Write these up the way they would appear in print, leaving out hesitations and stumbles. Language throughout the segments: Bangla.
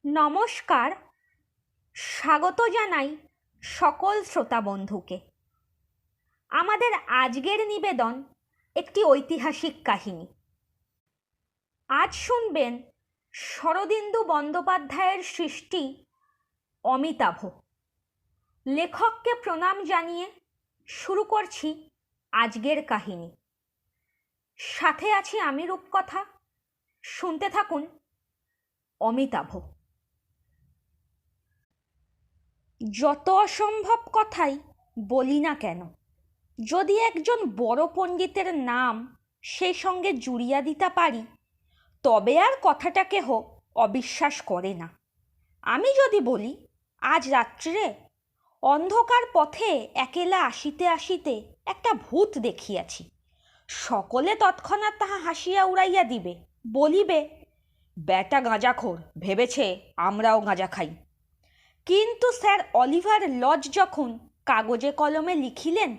নমস্কার, স্বাগত জানাই সকল শ্রোতা বন্ধুকে। আমাদের আজকের নিবেদন একটি ঐতিহাসিক কাহিনী। আজ শুনবেন শরদিন্দু বন্দ্যোপাধ্যায়ের সৃষ্টি অমিতাভ। লেখককে প্রণাম জানিয়ে শুরু করছি আজকের কাহিনী। সাথে আছি আমি রূপকথা। শুনতে থাকুন অমিতাভ। যত অসম্ভব কথাই বলি না কেন, যদি একজন বড় পণ্ডিতের নাম সেই সঙ্গে জুড়িয়া দিতে পারি, তবে আর কথাটা কেহ অবিশ্বাস করে না। আমি যদি বলি, আজ রাত্রে অন্ধকার পথে একেলা আসিতে আসিতে একটা ভূত দেখিয়াছি, সকলে তৎক্ষণাৎ তাহা হাসিয়া উড়াইয়া দিবে, বলিবে, ব্যাটা গাঁজাখোর, ভেবেছে আমরাও গাঁজা খাই। কিন্তু স্যার অলিভার লজ যখন কাগজে কলমে লিখিলেন,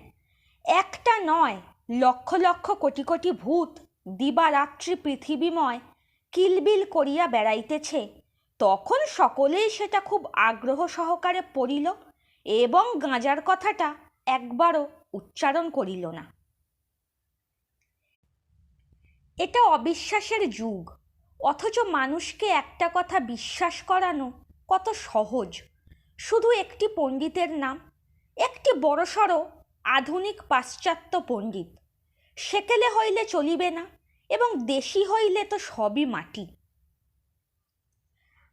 একটা নয় লক্ষ লক্ষ কোটি কোটি ভূত দিবারাত্রি পৃথিবীময় কিলবিল করিয়া বেড়াইতেছে, তখন সকলেই সেটা খুব আগ্রহ সহকারে পড়িল এবং গাঁজার কথাটা একবারও উচ্চারণ করিল না। এটা অবিশ্বাসের যুগ, অথচ মানুষকে একটা কথা বিশ্বাস করানো কত সহজ। শুধু একটি পণ্ডিতের নাম, একটি বড়সড় আধুনিক পাশ্চাত্য পণ্ডিত, সেকেলে হইলে চলিবে না, এবং দেশি হইলে তো সবই মাটি।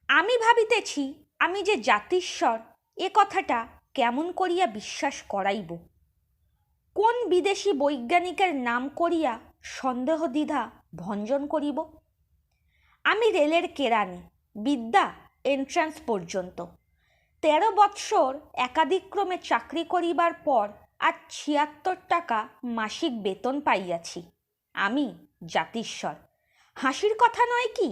আমি ভাবিতেছি, আমি যে জাতিস্বর, এ কথাটা কেমন করিয়া বিশ্বাস করাইব। কোন বিদেশি বৈজ্ঞানিকের নাম করিয়া সন্দেহ দ্বিধা ভঞ্জন করিব। আমি রেলের কেরানি, বিদ্যা এন্ট্রান্স পর্যন্ত। 13 বৎসর একাদিক্রমে চাকরি করিবার পর আর 76 টাকা মাসিক বেতন পাইয়াছি। আমি জাতিস্বর, হাসির কথা নয় কি?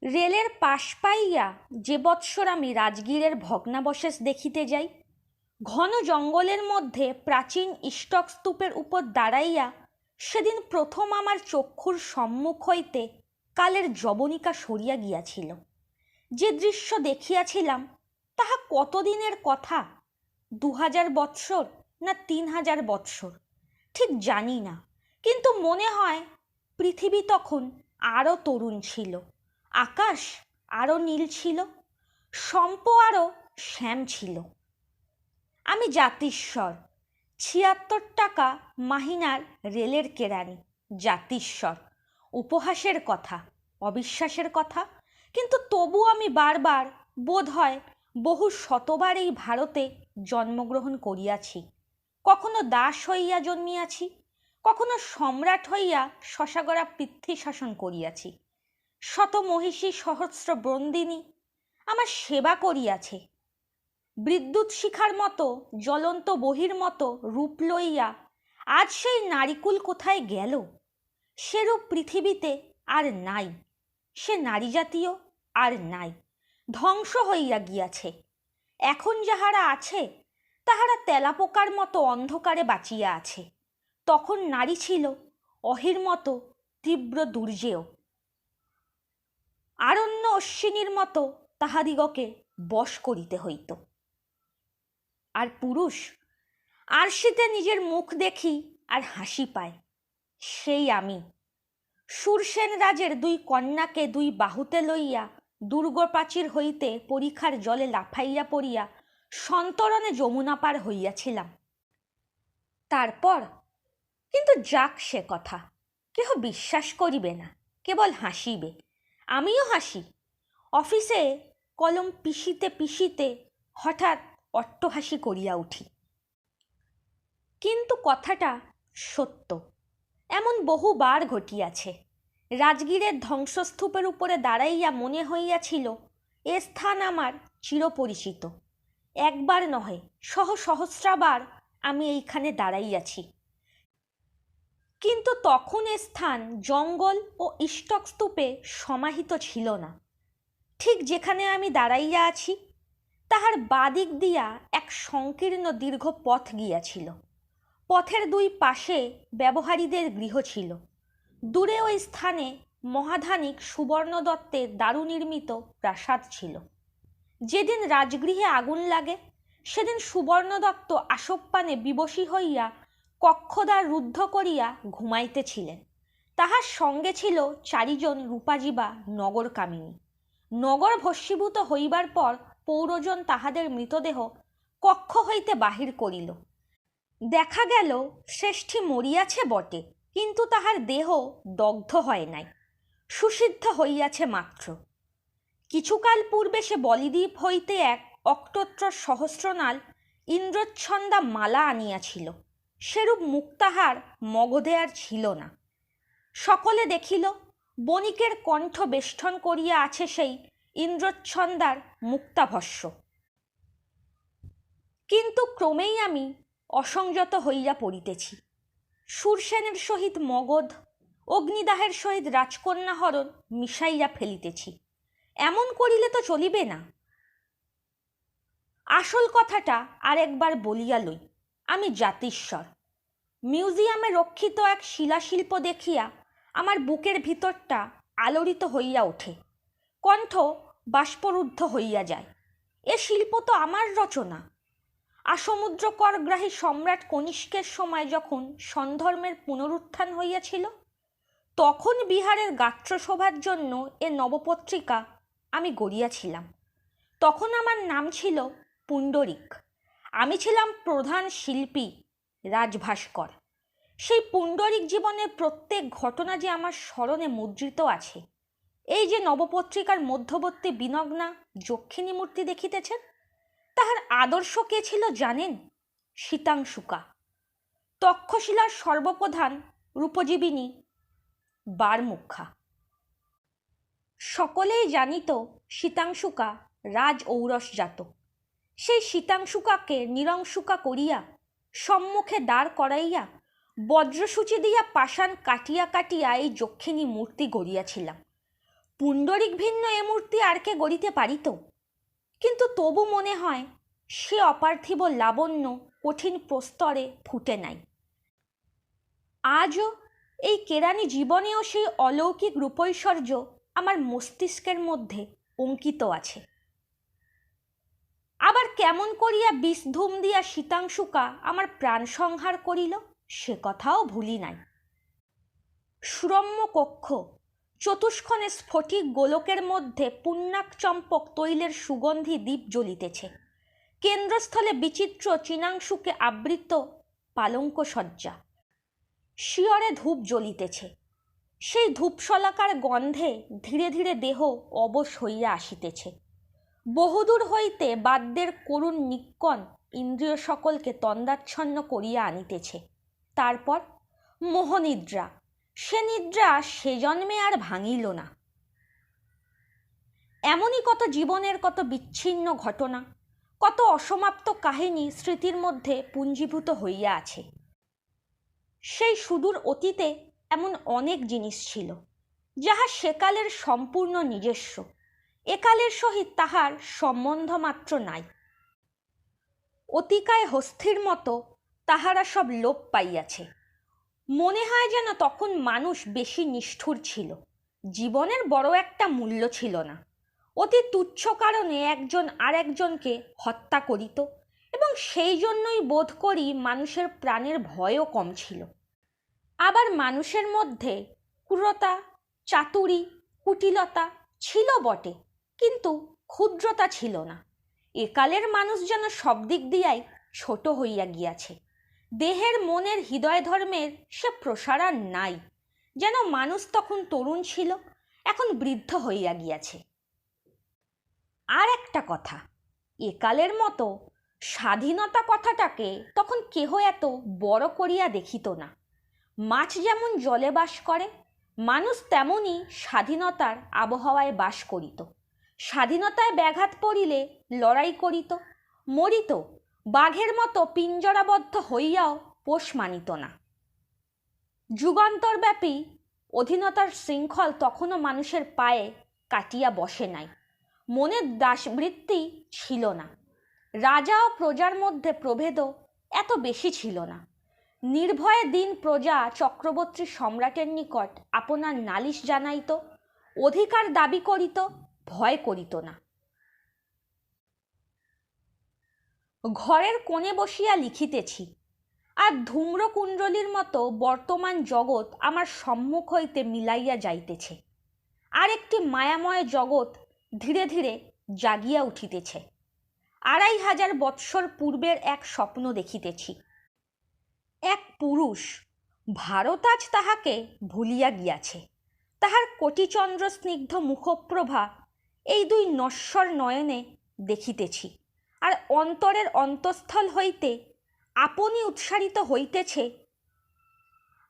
রেলের পাশ পাইয়া যে বৎসর আমি রাজগীরের ভগ্নাবশেষ দেখিতে যাই, ঘন জঙ্গলের মধ্যে প্রাচীন ইষ্টক স্তূপের উপর দাঁড়াইয়া সেদিন প্রথম আমার চক্ষুর সম্মুখ হইতে কালের যবনিকা সরিয়া গিয়াছিল। যে দৃশ্য দেখিয়াছিলাম তাহা কতদিনের কথা, 2000 বৎসর না 3000 বৎসর, ঠিক জানি না, কিন্তু মনে হয় পৃথিবী তখন আরও তরুণ ছিল, আকাশ আরও নীল ছিল, শম্প আরও শ্যাম ছিল। আমি জাতিস্বর, 76 টাকা মাহিনার রেলের কেরানি, জাতিস্বর। উপহাসের কথা, অবিশ্বাসের কথা, কিন্তু তবু আমি বারবার, বোধ হয় বহু শতবার এই ভারতে জন্মগ্রহণ করিয়াছি। কখনো দাস হইয়া জন্মিয়াছি, কখনো সম্রাট হইয়া শশাগড়া পৃথ্বী শাসন করিয়াছি। শত মহিষী সহস্র বন্দিনী আমার সেবা করিয়াছে। বিদ্যুৎ শিখার মতো জ্বলন্ত বহির মতো রূপ লইয়া আজ সেই নারীকুল কোথায় গেল? সেরূপ পৃথিবীতে আর নাই, সে নারী জাতীয় আর নাই, ধ্বংস হইয়া গিয়াছে। এখন যাহারা আছে তাহারা তেলাপোকার মতো অন্ধকারে বাঁচিয়া আছে। তখন নারী ছিল অহির মতো তীব্র দুর্জেয়, আরণ্য অশ্বিনীর মতো তাহাদিগকে বশ করিতে হইত। আর পুরুষ, আরশিতে নিজের মুখ দেখি আর হাসি পায়, সেই আমি। সুরসেন রাজের 2 কন্যাকে 2 বাহুতে লইয়া দুর্গ প্রাচীর হইতে পরিখার জলে লাফাইয়া পড়িয়া সন্তরণে যমুনা পার হইয়াছিলাম। তারপর কিন্তু যাক সে কথা, কেহ বিশ্বাস করিবে না, কেবল হাসিবে। আমিও হাসি। অফিসে কলম পিষিতে পিষিতে হঠাৎ অট্টহাসি করিয়া উঠি। কিন্তু কথাটা সত্য, এমন বহুবার ঘটিয়াছে। রাজগীরের ধ্বংসস্তূপের উপরে দাঁড়াইয়া মনে হইয়াছিল এ স্থান আমার চিরপরিচিত। একবার নহে, সহস্রাবার আমি এইখানে দাঁড়াইয়াছি। কিন্তু তখন এ স্থান জঙ্গল ও ইষ্টক স্তূপে সমাহিত ছিল না। ঠিক যেখানে আমি দাঁড়াইয়া আছি তাহার বাদিক দিয়া এক সংকীর্ণ দীর্ঘ পথ গিয়াছিল। পথের 2 পাশে ব্যবহারীদের গৃহ ছিল। দূরে ওই স্থানে মহাধানিক সুবর্ণ দত্তের দারুনির্মিত প্রাসাদ ছিল। যেদিন রাজগৃহে আগুন লাগে সেদিন সুবর্ণ দত্ত আসব্বানে বিবশী হইয়া কক্ষদ্বার রুদ্ধ করিয়া ঘুমাইতেছিলেন। তাহার সঙ্গে ছিল 4 জন রূপাজীবা নগরকামিনী। নগর ভস্মীভূত হইবার পর পৌরজন তাহাদের মৃতদেহ কক্ষ হইতে বাহির করিল। দেখা গেল শ্রেষ্ঠী মরিয়াছে বটে, কিন্তু তাহার দেহ দগ্ধ হয় নাই, সুসিদ্ধ হইয়াছে মাত্র। কিছুকাল পূর্বে সে বলিদ্বীপ হইতে এক অক্টোত্তর সহস্রনাল ইন্দ্রচ্ছন্দা মালা আনিয়াছিল, সেরূপ মুক্তাহার মগধে আর ছিল না। সকলে দেখিল বণিকের কণ্ঠ বেষ্টন করিয়া আছে সেই ইন্দ্রচ্ছন্দার মুক্তাভস্য। কিন্তু ক্রমেই আমি অসংযত হইয়া পড়িতেছি। শূরসেনের সহিত মগধ, অগ্নিদাহের সহিত রাজকন্যাহরণ মিশাইয়া ফেলিতেছি। এমন করিলে তো চলিবে না। আসল কথাটা আরেকবার বলিয়া লই। আমি জাতিস্বর। মিউজিয়ামে রক্ষিত এক শিলাশিল্প দেখিয়া আমার বুকের ভিতরটা আলোড়িত হইয়া ওঠে, কণ্ঠ বাষ্পরুদ্ধ হইয়া যায়। এ শিল্প তো আমার রচনা। আসমুদ্রকরগ্রাহী সম্রাট কনিষ্কের সময় যখন সন্ধর্মের পুনরুত্থান হইয়াছিল, তখন বিহারের গাত্রশোভার জন্য এ নবপত্রিকা আমি গড়িয়াছিলাম। তখন আমার নাম ছিল পুণ্ডরিক। আমি ছিলাম প্রধান শিল্পী, রাজভাস্কর। সেই পুণ্ডরিক জীবনের প্রত্যেক ঘটনা যে আমার স্মরণে মুদ্রিত আছে। এই যে নবপত্রিকার মধ্যবর্তী বিনগ্না যক্ষিণী মূর্তি দেখিতেছেন, তাহার আদর্শ কে ছিল জানেন? শীতাংশুকা, তক্ষশিলার সর্বপ্রধান রূপজীবিনী বারমুখা। সকলেই জানিত শীতাংশুকা রাজ ঔরসজাত। সেই শীতাংশুকাকে নিরংশুকা করিয়া সম্মুখে দাঁড় করাইয়া বজ্রসূচি দিয়া পাষাণ কাটিয়া কাটিয়া এই যক্ষিণী মূর্তি গড়িয়াছিলাম। পুণ্ডরিক ভিন্ন এ মূর্তি আর কে গড়িতে পারিত? কিন্তু তবু মনে হয় সে অপার্থিব লাবণ্য কঠিন প্রস্তরে ফুটে নাই। আজও এই কেরানি জীবনেও সেই অলৌকিক রূপৈশ্বর্য আমার মস্তিষ্কের মধ্যে অঙ্কিত আছে। আবার কেমন করিয়া বিষধূম দিয়া শীতাংশুকা আমার প্রাণ সংহার করিল, সে কথাও ভুলি নাই। সুরম্য কক্ষ, চতুষ্কোণে স্ফটিক গোলকের মধ্যে পুণ্যাক চম্পক তৈলের সুগন্ধি দ্বীপ জ্বলিতেছে। কেন্দ্রস্থলে বিচিত্র চীনাংশুকে আবৃত পালঙ্ক সজ্জা, শিয়রে ধূপ জ্বলিতেছে। সেই ধূপশলাকার গন্ধে ধীরে ধীরে দেহ অবশ হইয়া আসিতেছে। বহুদূর হইতে বাদ্যের করুণ নিক্কণ ইন্দ্রিয় সকলকে তন্দাচ্ছন্ন করিয়া আনিতেছে। তারপর মোহনিদ্রা, সে নিদ্রা সে জন্মে আর ভাঙিল না। এমনই কত জীবনের কত বিচ্ছিন্ন ঘটনা, কত অসমাপ্ত কাহিনী স্মৃতির মধ্যে পুঞ্জীভূত হইয়া আছে। সেই সুদূর অতীতে এমন অনেক জিনিস ছিল, যাহা সেকালের সম্পূর্ণ নিজস্ব, একালের সহিত তাহার সম্বন্ধ মাত্র নাই। অতিকায় হস্থির মতো তাহারা সব লোপ পাইয়াছে। মনে হয় যেন তখন মানুষ বেশি নিষ্ঠুর ছিল, জীবনের বড় একটা মূল্য ছিল না। অতি তুচ্ছ কারণে একজন আর একজনকে হত্যা করিত, এবং সেই জন্যই বোধ করি মানুষের প্রাণের ভয়ও কম ছিল। আবার মানুষের মধ্যে ক্রূরতা, চাতুরী, কুটিলতা ছিল বটে, কিন্তু ক্ষুদ্রতা ছিল না। একালের মানুষ যেন সব দিক দিয়াই ছোট হইয়া গিয়াছে। দেহের, মনের, হৃদয় ধর্মের সে প্রসার আর নাই। যেন মানুষ তখন তরুণ ছিল, এখন বৃদ্ধ হইয়া গিয়াছে। আর একটা কথা, একালের মতো স্বাধীনতা কথাটাকে তখন কেহ এত বড় করিয়া দেখিত না। মাছ যেমন জলে বাস করে, মানুষ তেমনই স্বাধীনতার আবহাওয়ায় বাস করিত। স্বাধীনতায় ব্যাঘাত পড়িলে লড়াই করিত, মরিত, বাঘের মতো পিঞ্জরাবদ্ধ হইয়াও পোষ মানিত না। যুগান্তরব্যাপী অধীনতার শৃঙ্খল তখনও মানুষের পায়ে কাটিয়া বসে নাই। মনের দাসবৃত্তি ছিল না। রাজা ও প্রজার মধ্যে প্রভেদও এত বেশি ছিল না। নির্ভয়ে দিন প্রজা চক্রবর্তী সম্রাটের নিকট আপনার নালিশ জানাইত, অধিকার দাবি করিত, ভয় করিত না। ঘরের কোণে বসিয়া লিখিতেছি, আর ধূম্রকুণ্ডলীর মতো বর্তমান জগৎ আমার সম্মুখ হইতে মিলাইয়া যাইতেছে, আর একটি মায়াময় জগৎ ধীরে ধীরে জাগিয়া উঠিতেছে। 2500 বৎসর পূর্বের এক স্বপ্ন দেখিতেছি। এক পুরুষ, ভারত আজ তাহাকে ভুলিয়া গিয়াছে, তাহার কোটিচন্দ্র স্নিগ্ধ মুখপ্রভা এই দুই নশ্বর নয়নে দেখিতেছি, আর অন্তরের অন্তঃস্থল হইতে আপনি উৎসারিত হইতেছে,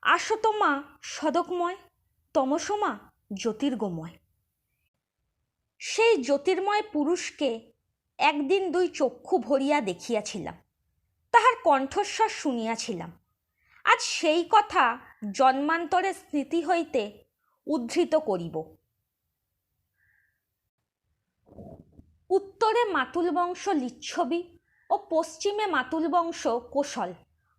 আসতমা সদকময়, তমসমা জ্যোতির্গময়। সেই জ্যোতির্ময় পুরুষকে একদিন দুই চক্ষু ভরিয়া দেখিয়াছিলাম, তাহার কণ্ঠস্বর শুনিয়াছিলাম। আজ সেই কথা জন্মান্তরের স্মৃতি হইতে উদ্ধৃত করিব। উত্তরে মাতুল বংশ লিচ্ছবি ও পশ্চিমে মাতুল বংশ কোশল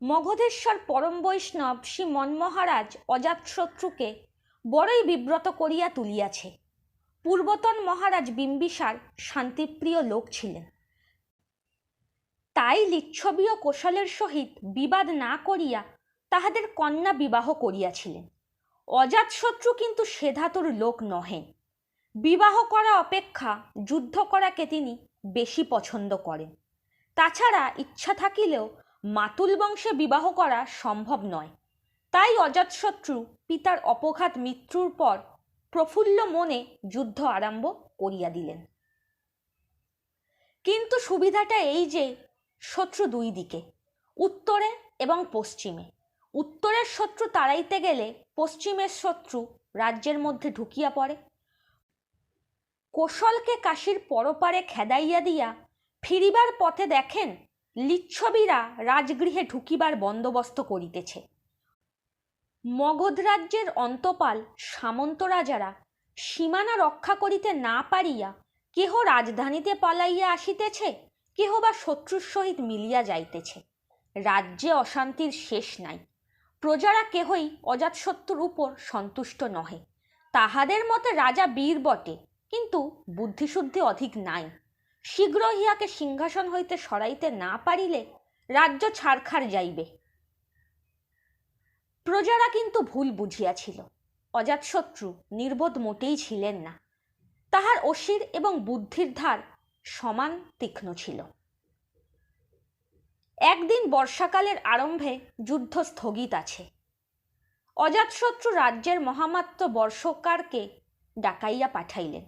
মগধেশ্বর পরম বৈষ্ণব শ্রী মন্মহারাজ অজাতশত্রুকে বড়ই বিব্রত করিয়া তুলিয়াছে। পূর্বতন মহারাজ বিম্বিসার শান্তিপ্রিয় লোক ছিলেন, তাই লিচ্ছবি ও কোশলের সহিত বিবাদ না করিয়া তাহাদের কন্যা বিবাহ করিয়াছিলেন। অজাতশত্রু কিন্তু সে ধাতুর লোক নহেন। বিবাহ করা অপেক্ষা যুদ্ধ করাকে তিনি বেশি পছন্দ করেন। তাছাড়া ইচ্ছা থাকিলেও মাতুল বংশে বিবাহ করা সম্ভব নয়। তাই অজাতশত্রু পিতার অপঘাত মৃত্যুর পর প্রফুল্ল মনে যুদ্ধ আরম্ভ করিয়া দিলেন। কিন্তু সুবিধাটা এই যে শত্রু দুই দিকে, উত্তরে এবং পশ্চিমে। উত্তরের শত্রু তাড়াইতে গেলে পশ্চিমের শত্রু রাজ্যের মধ্যে ঢুকিয়া পড়ে। কোশলকে কাশীর পরপারে খেদাইয়া দিয়া ফিরিবার পথে দেখেন লিচ্ছবিরা রাজগৃহে ঢুকিবার বন্দোবস্ত করিতেছে। মগধ রাজ্যের অন্তপাল সামন্ত রাজারা সীমানা রক্ষা করিতে না পারিয়া কেহ রাজধানীতে পালাইয়া আসিতেছে, কেহ বা শত্রুর সহিত মিলিয়া যাইতেছে। রাজ্যে অশান্তির শেষ নাই। প্রজারা কেহই অজাতশত্রুর উপর সন্তুষ্ট নহে। তাহাদের মতে রাজা বীর বটে, কিন্তু বুদ্ধিশুদ্ধি অধিক নাই। শীঘ্র ইহাকে সিংহাসন হইতে সরাইতে না পারিলে রাজ্য ছারখার যাইবে। প্রজারা কিন্তু ভুল বুঝিয়াছিল। অজাতশত্রু নির্বোধ মোটেই ছিলেন না। তাহার অসির এবং বুদ্ধির ধার সমান তীক্ষ্ণ ছিল। একদিন বর্ষাকালের আরম্ভে যুদ্ধ স্থগিত আছে। অজাতশত্রু রাজ্যের মহামাত্র বর্ষকারকে ডাকাইয়া পাঠাইলেন।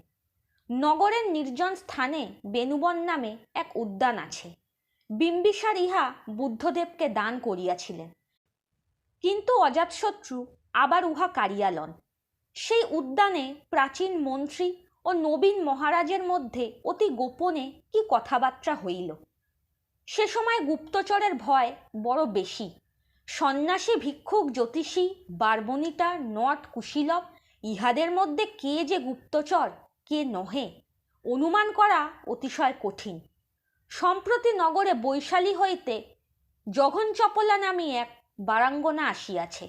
নগরের নির্জন স্থানে বেনুবন নামে এক উদ্যান আছে। বিম্বিসার ইহা বুদ্ধদেবকে দান করিয়াছিলেন, কিন্তু অজাতশত্রু আবার উহা কাড়িয়া লন। সেই উদ্যানে প্রাচীন মন্ত্রী ও নবীন মহারাজের মধ্যে অতি গোপনে কি কথাবার্তা হইল। সে সময় গুপ্তচরের ভয় বড় বেশি। সন্ন্যাসী, ভিক্ষুক, জ্যোতিষী, বারবনিতা, নট, কুশীলব ইহাদের মধ্যে কে যে গুপ্তচর কে নহে অনুমান করা অতিশয় কঠিন। সম্প্রতি নগরে বৈশালী হইতে জঘনচপলা নামে এক বারাঙ্গনা আসিয়াছে।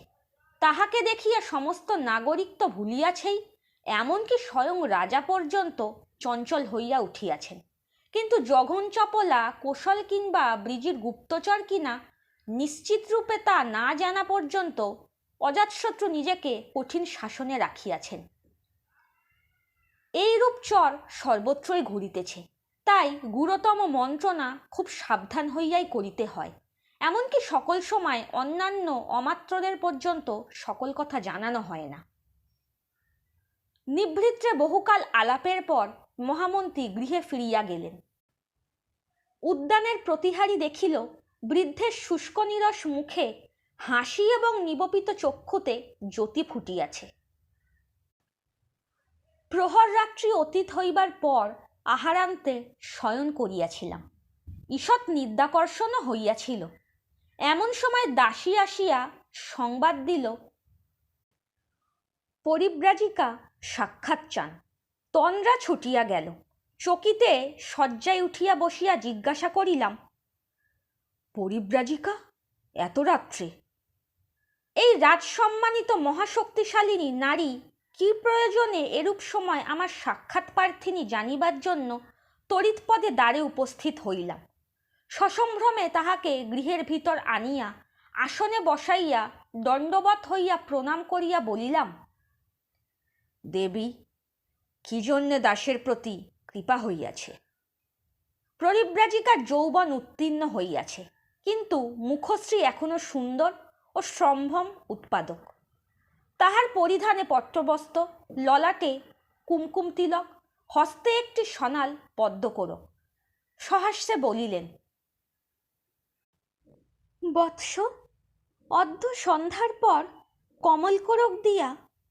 তাহাকে দেখিয়া সমস্ত নাগরিক তো ভুলিয়াছেই, এমনকি স্বয়ং রাজা পর্যন্ত চঞ্চল হইয়া উঠিয়াছেন। কিন্তু জঘনচপলা কোশল কিংবা ব্রিজির গুপ্তচর কিনা নিশ্চিত রূপে তা না জানা পর্যন্ত অজাতশত্রু নিজেকে কঠিন শাসনে রাখিয়াছেন। এইরূপ চর সর্বত্রই ঘুরিতেছে, তাই গুরুতম মন্ত্রণা খুব সাবধান হইয়াই করিতে হয়। এমনকি সকল সময় অন্যান্য অমাত্রদের পর্যন্ত সকল কথা জানানো হয় না। নিভৃত্রে বহুকাল আলাপের পর মহামন্ত্রী গৃহে ফিরিয়া গেলেন। উদ্যানের প্রতিহারী দেখিল বৃদ্ধের শুষ্ক নিরস মুখে হাসি এবং নিবপিত চক্ষুতে জ্যোতি ফুটিয়াছে। প্রহর রাত্রি অতীত হইবার পর আহারান্তে শয়ন করিয়াছিলাম। ঈষৎ নিদ্রাকর্ষণও হইয়াছিল। এমন সময় দাসী আসিয়া সংবাদ দিল, পরিব্রাজিকা সাক্ষাৎ চান। তন্দ্রা ছুটিয়া গেল। চকিতে শয্যায় উঠিয়া বসিয়া জিজ্ঞাসা করিলাম, পরিব্রাজিকা এত রাত্রে? এই রাজসম্মানিত মহাশক্তিশালিনী নারী কি প্রয়োজনে এরূপ সময় আমার সাক্ষাৎ প্রার্থিনী জানিবার জন্য তড়িৎপদে দ্বারে উপস্থিত হইলাম। সসম্ভ্রমে তাহাকে গৃহের ভিতর আনিয়া আসনে বসাইয়া দণ্ডবৎ হইয়া প্রণাম করিয়া বলিলাম, দেবী, কি জন্যে দাসের প্রতি কৃপা হইয়াছে? পরিব্রাজিকার যৌবন উত্তীর্ণ হইয়াছে, কিন্তু মুখশ্রী এখনো সুন্দর ও সম্ভ্রম উৎপাদক। তাহার পরিধানে পট্টবস্ত্র, ললাটে কুমকুম তিলক, হস্তে একটি সোনাল পদ্মকোরক। সহাস্যে বলিলেন, বৎস, অদ্য সন্ধ্যার পর কমলকোরক দিয়া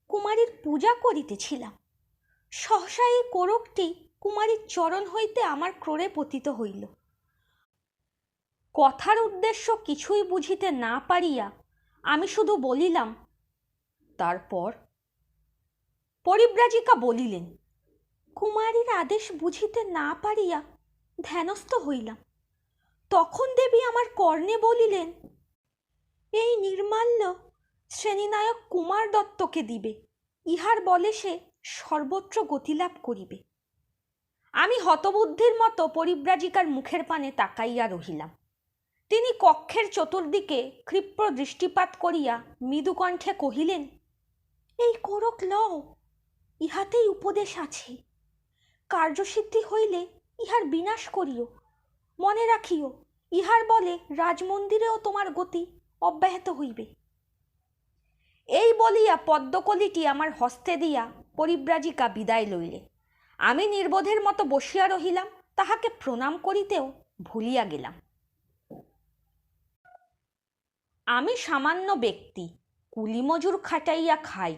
কুমারীর পূজা করিতেছিলাম। সহসা এই কোরকটি কুমারীর চরণ হইতে আমার ক্রোড়ে পতিত হইল। কথার উদ্দেশ্য কিছুই বুঝিতে না পারিয়া আমি শুধু বলিলাম, তারপর? পরিব্রাজিকা বলিলেন, কুমারীর আদেশ বুঝিতে না পারিয়া ধ্যানস্থ হইলাম। তখন দেবী আমার কর্ণে বলিলেন, এই নির্মাল্য শ্রেণীনায়ক কুমার দত্তকে দিবে, ইহার বলে সে সর্বত্র গতিলাভ করিবে। আমি হতবুদ্ধির মতো পরিব্রাজিকার মুখের পানে তাকাইয়া রহিলাম। তিনি কক্ষের চতুর্দিকে ক্ষিপ্র দৃষ্টিপাত করিয়া মৃদুকণ্ঠে কহিলেন, এই কোরক লও, ইহাতেই উপদেশ আছে। কার্যসিদ্ধি হইলে ইহার বিনাশ করিও। মনে রাখিও, ইহার বলে রাজমন্দিরেও তোমার গতি অব্যাহত হইবে। এই বলিয়া পদ্মকলিটি আমার হস্তে দিয়া পরিব্রাজিকা বিদায় লইলে। আমি নির্বোধের মতো বসিয়া রহিলাম, তাহাকে প্রণাম করিতেও ভুলিয়া গেলাম। আমি সামান্য ব্যক্তি, কুলিমজুর খাটাইয়া খাই,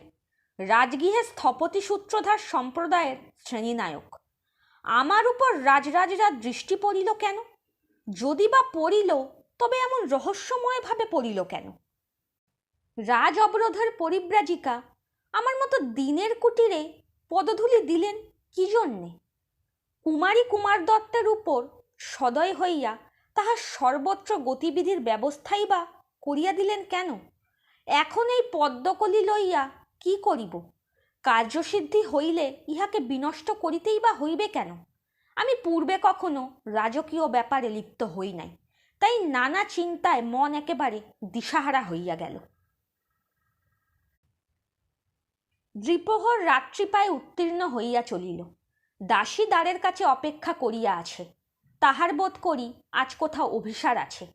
রাজগৃহে স্থপতি সূত্রধার সম্প্রদায়ের শ্রেণীনায়ক। আমার উপর রাজরাজরা দৃষ্টি পড়িল কেন? যদি বা পড়িল, তবে এমন রহস্যময়ভাবে পড়িল কেন? রাজ অবরোধের পরিব্রাজিকা আমার মতো দিনের কুটিরে পদধূলি দিলেন কি জন্যে? কুমারী কুমার দত্তের উপর সদয় হইয়া তাহার সর্বত্র গতিবিধির ব্যবস্থাই বা করিয়া দিলেন কেন? এখন এই পদ্মকলি লইয়া কি করিব? কার্যসিদ্ধি হইলে ইহাকে বিনষ্ট করিতেই বা হইবে কেন? আমি পূর্বে কখনো রাজকীয় ব্যাপারে লিপ্ত হই নাই, তাই নানা চিন্তায় মন একেবারে দিশাহারা হইয়া গেল। দ্বিপ্রহর রাত্রি প্রায় উত্তীর্ণ হইয়া চলিল। দাসী দ্বারের কাছে অপেক্ষা করিয়া আছে। তাহার বোধ করি আজ কোথাও অভিসার আছে,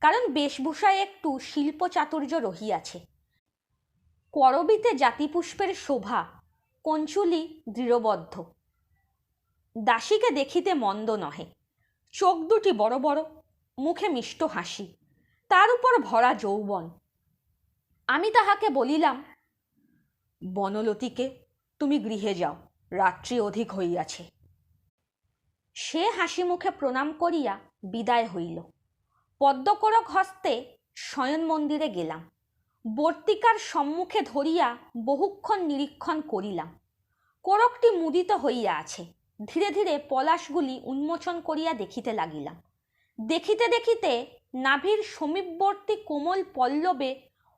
কারণ বেশভূষায় একটু শিল্প চাতুর্য রহিয়াছে। করবিতে জাতিপুষ্পের শোভা, কঞ্চুলি দৃঢ়বদ্ধ। দাসীকে দেখিতে মন্দ নহে। চোখ দুটি বড় বড়, মুখে মিষ্ট হাসি, তার উপর ভরা যৌবন। আমি তাহাকে বলিলাম, বনলতীকে তুমি গৃহে যাও, রাত্রি অধিক হইয়াছে। সে হাসি মুখে প্রণাম করিয়া বিদায় হইল। পদ্মকোরক হস্তে শয়ন মন্দিরে গেলাম। বর্তিকার সম্মুখে ধরিয়া বহুক্ষণ নিরীক্ষণ করিলাম। কোরকটি মুদিত হইয়া আছে। ধীরে ধীরে পলাশগুলি উন্মোচন করিয়া দেখিতে লাগিলাম। দেখিতে দেখিতে নাভির সমীপবর্তী কোমল পল্লবে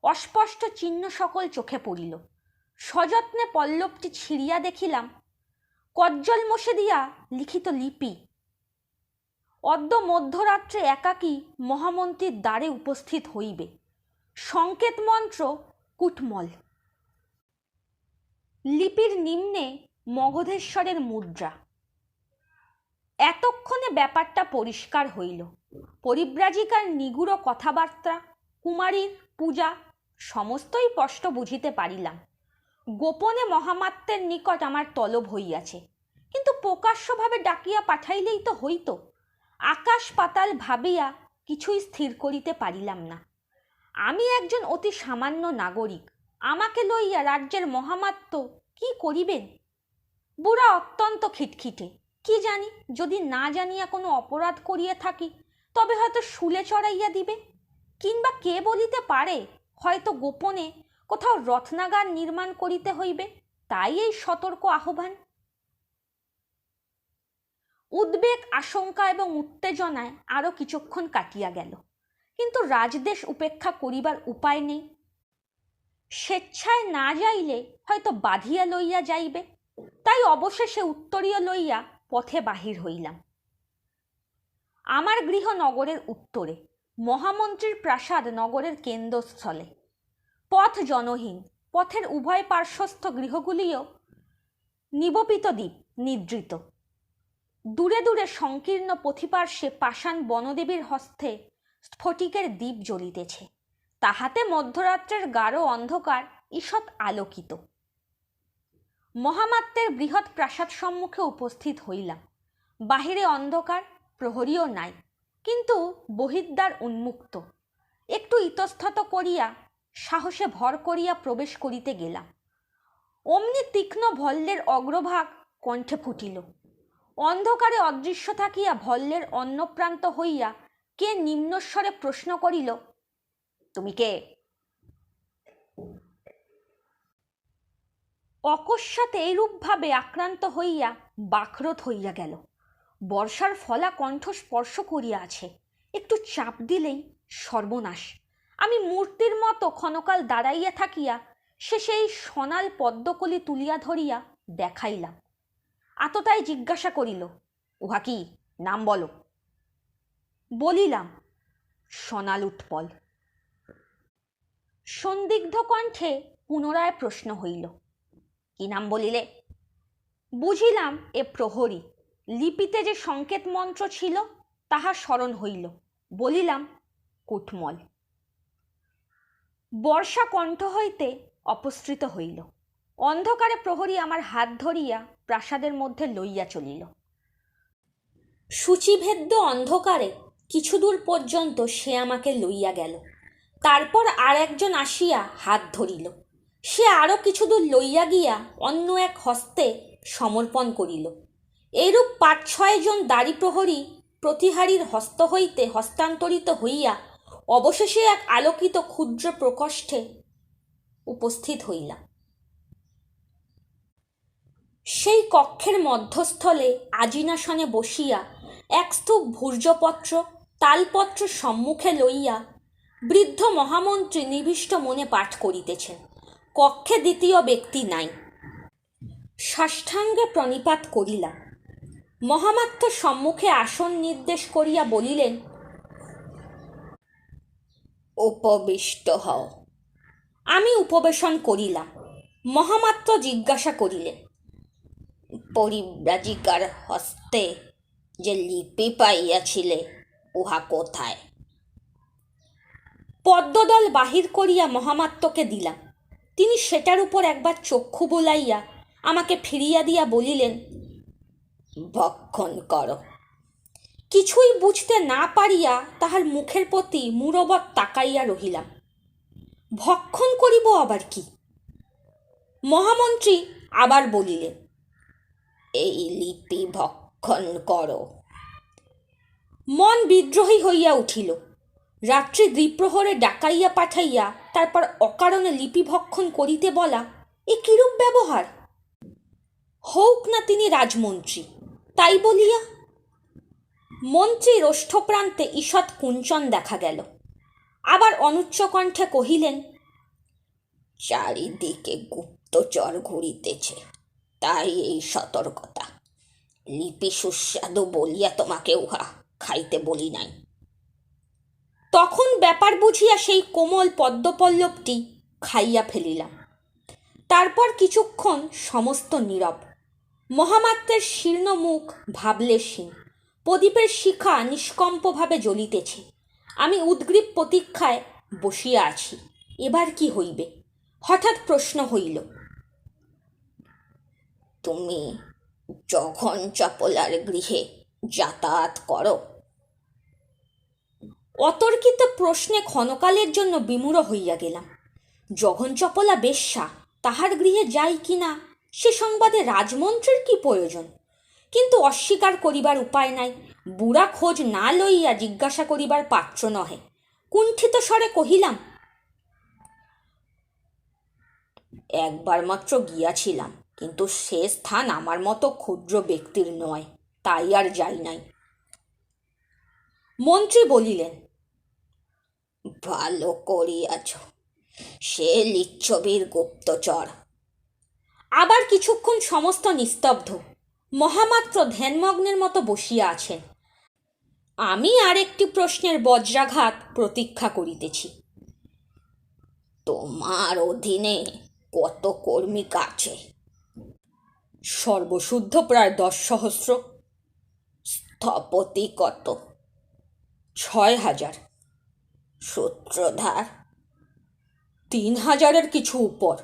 অস্পষ্ট চিহ্ন সকল চোখে পড়িল। সযত্নে পল্লবটি ছিঁড়িয়া দেখিলাম কজ্জল মশে দিয়া লিখিত লিপি। অদ্য মধ্যরাত্রে একাকী মহামন্ত্রীর দ্বারে উপস্থিত হইবে। সংকেত মন্ত্র কুটমল। লিপির নিম্নে মগধেশ্বরের মুদ্রা। এতক্ষণে ব্যাপারটা পরিষ্কার হইল। পরিব্রাজিকার নিগূঢ় কথাবার্তা, কুমারীর পূজা সমস্তই স্পষ্ট বুঝিতে পারিলাম। গোপনে মহামাত্যের নিকট আমার তলব হইয়াছে, কিন্তু প্রকাশ্যভাবে ডাকিয়া পাঠাইলেই তো হইত। আকাশ পাতাল ভাবিয়া কিছুই স্থির করিতে পারিলাম না। আমি একজন অতি সামান্য নাগরিক, আমাকে লইয়া রাজ্যের মহামাত্য কি করিবেন? বুড়া অত্যন্ত খিটখিটে। কি জানি, যদি না জানিয়া কোনো অপরাধ করিয়া থাকি, তবে হয়তো শুলে চড়াইয়া দিবে, কিংবা কে বলিতে পারে, হয়তো গোপনে কোথাও রত্নাগার নির্মাণ করিতে হইবে। তাই এই সতর্ক আহ্বান। উদ্বেগ, আশঙ্কা এবং উত্তেজনায় আরো কিছুক্ষণ কাটিয়া গেল, কিন্তু রাজদেশ উপেক্ষা করিবার উপায় নেই। স্বেচ্ছায় না যাইলে হয়তো বাঁধিয়া লইয়া যাইবে, তাই অবশেষে উত্তরীয় লইয়া পথে বাহির হইলাম। আমার গৃহ নগরের উত্তরে, মহামন্ত্রীর প্রাসাদ নগরের কেন্দ্রস্থলে। পথ জনহীন, পথের উভয় পার্শ্বস্থ গৃহগুলিও নিবপিত দ্বীপ নিদ্রিত। দূরে দূরে সংকীর্ণ পথিপার্শ্বে পাষাণ বনদেবীর হস্তে স্ফটিকের দ্বীপ জ্বলিতেছে, তাহাতে মধ্যরাত্রের গাঢ় অন্ধকার ঈষৎ আলোকিত। মহামাত্যের বৃহৎ প্রাসাদ সম্মুখে উপস্থিত হইলাম। বাহিরে অন্ধকার, প্রহরীও নাই, কিন্তু বহির্দ্বার উন্মুক্ত। একটু ইতস্তত করিয়া সাহসে ভর করিয়া প্রবেশ করিতে গেলাম। অমনি তীক্ষ্ণ ভল্লের অগ্রভাগ কণ্ঠে ফুটিল। অন্ধকারে অদৃশ্য থাকিয়া ভল্লের অন্যপ্রান্ত হইয়া কে নিম্নস্বরে প্রশ্ন করিল, তুমি কে? অকস্মাৎ এইরূপভাবে আক্রান্ত হইয়া বাকরোধ হইয়া গেল। বর্ষার ফলা কণ্ঠ স্পর্শ করিয়া আছে, একটু চাপ দিলেই সর্বনাশ। আমি মূর্তির মতো ক্ষণকাল দাঁড়াইয়া থাকিয়া সেই সোনাল পদ্মকলি তুলিয়া ধরিয়া দেখাইলাম। আততায় জিজ্ঞাসা করিল, উহা কি? নাম বলো। বলিলাম, সোনাল উৎপল। সন্দিগ্ধ কণ্ঠে পুনরায় প্রশ্ন হইল, কি নাম বলিলে? বুঝিলাম এ প্রহরী। লিপিতে যে সংকেত মন্ত্র ছিল তাহা স্মরণ হইল। বলিলাম, কুটমল। বর্ষা কণ্ঠ হইতে অপসৃত হইল। অন্ধকারে প্রহরী আমার হাত ধরিয়া প্রাসাদের মধ্যে লইয়া চলিল। সূচিভেদ্য অন্ধকারে কিছু দূর পর্যন্ত সে আমাকে লইয়া গেল। তারপর আর একজন আসিয়া হাত ধরিল। সে আরও কিছু দূর লইয়া গিয়া অন্য এক হস্তে সমর্পণ করিল। এইরূপ ৫-৬ জন দাড়ি প্রহরী প্রতিহারীর হস্ত হইতে হস্তান্তরিত হইয়া অবশেষে এক আলোকিত ক্ষুদ্র প্রকোষ্ঠে উপস্থিত হইলাম। সেই কক্ষের মধ্যস্থলে আজিনাসনে বসিয়া এক স্তূপ ভূর্জপত্র তালপত্র সম্মুখে লইয়া বৃদ্ধ মহামন্ত্রী নিবিষ্ট মনে পাঠ করিতেছেন। কক্ষে দ্বিতীয় ব্যক্তি নাই। সাষ্টাঙ্গে প্রণিপাত করিলাম। মহামাত্য সম্মুখে আসন নির্দেশ করিয়া বলিলেন, উপবিষ্ট হও। আমি উপবেশন করিলাম। মহামাত্য জিজ্ঞাসা করিলেন, পরিব্রাজিকার হস্তে যে লিপি পাইয়াছিলে উহা কোথায়? পদ্মদল বাহির করিয়া মহামাত্যকে দিলাম। তিনি সেটার উপর একবার চক্ষু বুলাইয়া আমাকে ফিরিয়া দিয়া বলিলেন, ভক্ষণ করো। কিছুই বুঝতে না পারিয়া তাহার মুখের প্রতি মূরবৎ তাকাইয়া রহিলাম। ভক্ষণ করিব আবার কি? মহামন্ত্রী আবার বলিলেন, এই লিপি ভক্ষণ করো। মন বিদ্রোহী হইয়া উঠিল। রাত্রি দ্বিপ্রহরে ডাকাইয়া পাঠাইয়া তারপর অকারণে লিপি ভক্ষণ করিতে বলা, এ কিরূপ ব্যবহার? হউক না তিনি রাজমন্ত্রী, তাই বলিয়া? মন্ত্রীর ওষ্ঠপ্রান্তে ঈষৎ কুঞ্চন দেখা গেল। আবার অনুচ্চ কণ্ঠে কহিলেন, চারিদিকে গুপ্তচর ঘুরিতেছে, তাই এই সতর্কতা। লিপি সুস্বাদু বলিয়া তোমাকে উহা খাইতে বলি নাই। তখন ব্যাপার বুঝিয়া সেই কোমল পদ্মপল্লবটি খাইয়া ফেলিলাম। তারপর কিছুক্ষণ সমস্ত নীরব। মহামাত্যের শীর্ণ মুখ ভাবলেশহীন। প্রদীপের শিখা নিষ্কম্পভাবে জ্বলিতেছে। আমি উদ্গ্রীব প্রতীক্ষায় বসিয়া আছি। এবার কি হইবে? হঠাৎ প্রশ্ন হইল, তুমি জঘন চপলার গৃহে যাতায়াত করো? অতর্কিত প্রশ্নে ক্ষণকালের জন্য বিমূঢ় হইয়া গেলাম। জঘন চপলা বেশ্যা, তাহার গৃহে যাই কিনা সে সংবাদে রাজমন্ত্রীর কি প্রয়োজন? কিন্তু অস্বীকার করিবার উপায় নাই। বুড়া খোঁজ না লইয়া জিজ্ঞাসা করিবার পাত্র নহে। কুণ্ঠিত স্বরে কহিলাম, একবার মাত্র গিয়াছিলাম, কিন্তু সে স্থান আমার মতো ক্ষুদ্র ব্যক্তির নয়, তাই আর যাই নাই। মন্ত্রী বলিলেন, ভালো করিয়াছ, সে লিচ্ছবির গুপ্তচর। আবার কিছুক্ষণ সমস্ত নিস্তব্ধ, মহামাত্র ধ্যানমগ্নের মতো বসিয়া আছেন। আমি আরেকটি প্রশ্নের বজ্রাঘাত প্রতীক্ষা করিতেছি। তোমার অধীনে কত কর্মিক আছে? সর্বশুদ্ধ প্রায় 10,000। স্থপতি কত? 6,000। সূত্রধার? 3,000-এর কিছু উপর।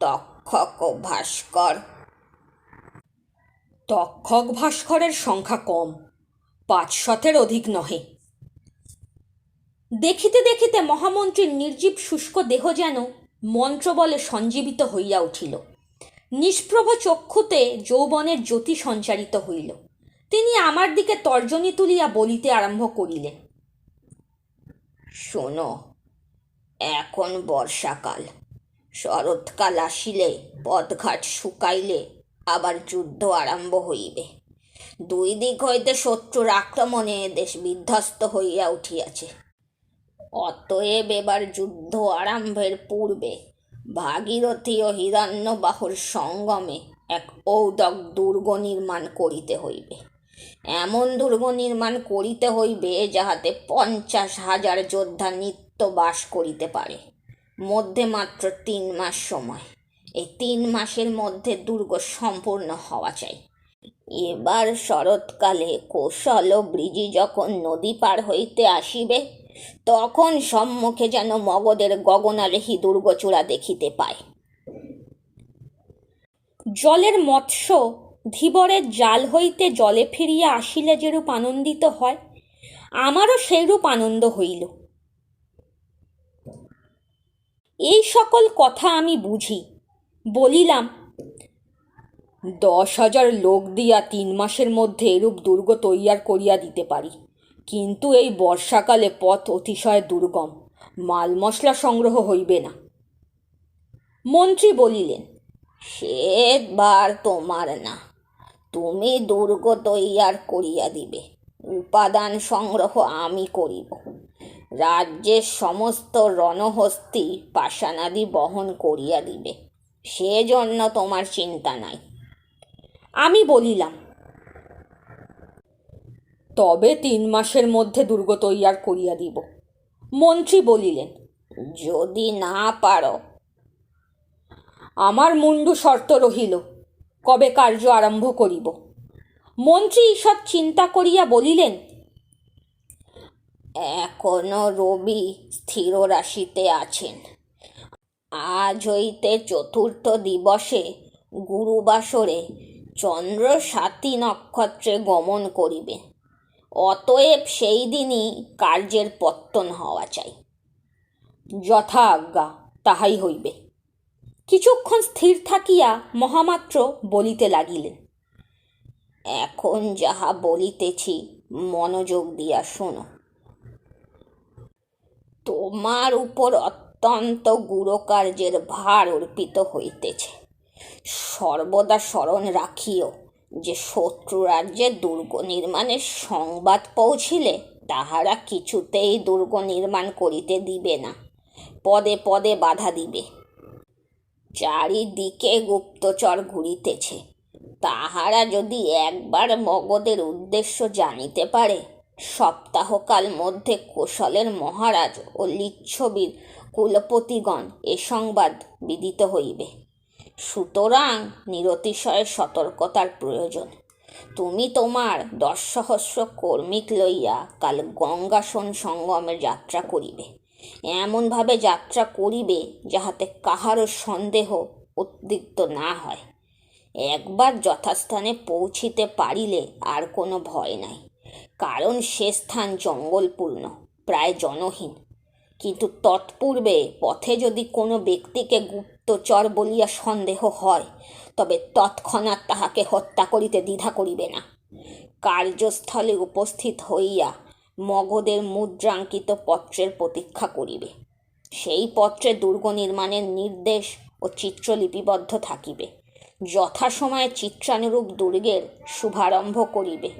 তক্ষক ও ভাস্কর? তক্ষক ভাস্করের সংখ্যা কম, 500-এর অধিক নহে। দেখিতে দেখিতে মহামন্ত্রীর নির্জীব শুষ্ক দেহ যেন মন্ত্রবলে সঞ্জীবিত হইয়া উঠিল। নিষ্প্রভ চক্ষুতে যৌবনের জ্যোতি সঞ্চারিত হইল। তিনি আমার দিকে তর্জনী তুলিয়া বলিতে আরম্ভ করিলেন। শোনো, এখন বর্ষাকাল, শরৎকাল আসিলে পথঘাট শুকাইলে আবার যুদ্ধ আরম্ভ হইবে। 2 দিক হইতে শত্রুর আক্রমণে দেশ বিধ্বস্ত হইয়া উঠিয়াছে। অতএব এবার যুদ্ধ আরম্ভের পূর্বে ভাগীরথী ও হিরণ্যবাহুর সঙ্গমে এক ঔদক দুর্গ নির্মাণ করিতে হইবে। এমন দুর্গ নির্মাণ করিতে হইবে যাহাতে 50,000 যোদ্ধা নিত্য বাস করিতে পারে। মধ্যে মাত্র 3 মাস সময়। এই 3 মাসের মধ্যে দুর্গ সম্পূর্ণ হওয়া চাই। এবার শরৎকালে কৌশল ও ব্রিজি যখন নদী পার হইতে আসিবে, তখন সম্মুখে যেন মগধের গগনালেহী দুর্গচূড়া দেখিতে পায়। জলের মৎস্য ধীবরের জাল হইতে জলে ফিরিয়া আসিলে যেরূপ আনন্দিত হয়, আমারও সেইরূপ আনন্দ হইল। এই সকল কথা আমি বুঝি। বলিলাম, 10,000 লোক দিয়া 3 মাসের মধ্যে এরূপ দুর্গ তৈয়ার করিয়া দিতে পারি, কিন্তু এই বর্ষাকালে পথ অতিশয় দুর্গম, মাল মশলা সংগ্রহ হইবে না। মন্ত্রী বলিলেন, সে বার তোমার না, তুমি দুর্গ তৈয়ার করিয়া দিবে, উপাদান সংগ্রহ আমি করিব। রাজ্যের সমস্ত রণহস্তি পাষাণাদি বহন করিয়া দিবে, সেজন্য তোমার চিন্তা নাই। আমি বলিলাম, তবে 3 মাসের মধ্যে দুর্গ তৈয়ার করিয়া দিব। মন্ত্রী বলিলেন, যদি না পারো? আমার মুন্ডু শর্ত রহিল, কবে কার্য আরম্ভ করিব। মন্ত্রী ঈষৎ চিন্তা করিয়া বলিলেন, এখনো রবি স্থির রাশিতে আছেন। আজ হইতে 4র্থ দিবসে গুরুবাসরে চন্দ্র স্বাতী নক্ষত্রে গমন করিবে। অতএব সেই দিনই কার্যের পত্তন হওয়া চাই। যথা আজ্ঞা, তাহাই হইবে। কিছুক্ষণ স্থির থাকিয়া মহামাত্র বলিতে লাগিলেন, এখন যাহা বলিতেছি মনোযোগ দিয়া শোনো। তোমার উপর অত্যন্ত গুরুকার্যের ভার অর্পিত হইতেছে। সর্বদা স্মরণ রাখিও যে শত্রু রাজ্যে দুর্গ নির্মাণের সংবাদ পৌঁছিলে তাহারা কিছুতেই দুর্গ নির্মাণ করিতে দিবে না, পদে পদে বাধা দিবে। চারিদিকে গুপ্তচর ঘুরিতেছে, তাহারা যদি একবার মগধের উদ্দেশ্য জানিতে পারে, সপ্তাহকাল মধ্যে কোশলের মহারাজ ও লিচ্ছবির কুলপতিগণ এ সংবাদ বিদিত হইবে। সুতরাং নিরতিশয় সতর্কতার প্রয়োজন। তুমি তোমার 10,000 কর্মিক লইয়া কাল গঙ্গাসন সঙ্গমের যাত্রা করিবে। এমনভাবে যাত্রা করিবে যাহাতে কাহারও সন্দেহ উদ্দীপ্ত না হয়। একবার যথাস্থানে পৌঁছিতে পারিলে আর কোনো ভয় নাই, কারণ সে স্থান জঙ্গলপূর্ণ, প্রায় জনহীন। কিন্তু তৎপূর্বে পথে যদি কোনো ব্যক্তিকে গুপ্তচর বলিয়া সন্দেহ হয়, তবে তৎক্ষণাৎ তাহাকে হত্যা করিতে দ্বিধা করিবে না। কার্যস্থলে উপস্থিত হইয়া মগধের মুদ্রাঙ্কিত পত্রের প্রতীক্ষা করিবে। সেই পত্রে দুর্গ নির্মাণের নির্দেশ ও চিত্র লিপিবদ্ধ থাকিবে। যথাসময়ে চিত্রানুরূপ দুর্গের শুভারম্ভ করিবে।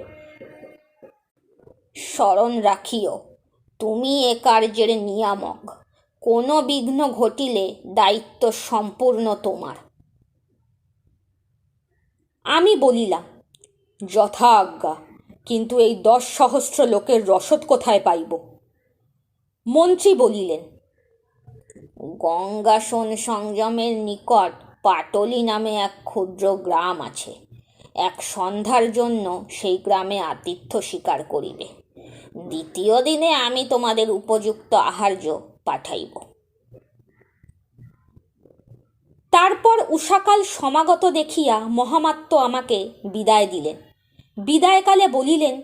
স্মরণ রাখিও, তুমি এ কার্যের নিয়ামক। কোনো বিঘ্ন ঘটিলে দায়িত্ব সম্পূর্ণ তোমার। আমি বলিলাম, যথা আজ্ঞা, কিন্তু এই 10,000 লোকের রসদ কোথায় পাইব? মন্ত্রী বলিলেন, গঙ্গাসন সংযমের নিকট পাটলি নামে এক ক্ষুদ্র গ্রাম আছে। এক সন্ধ্যার জন্য সেই গ্রামে আতিথ্য স্বীকার করিবে। দ্বিতীয় দিনে আমি তোমাদের উপযুক্ত আহার্য পাঠাইব। তারপর উষাকাল সমাগত দেখিয়া মহামাত্য আমাকে বিদায় দিলেন। বিদায়কালে বলিলেন,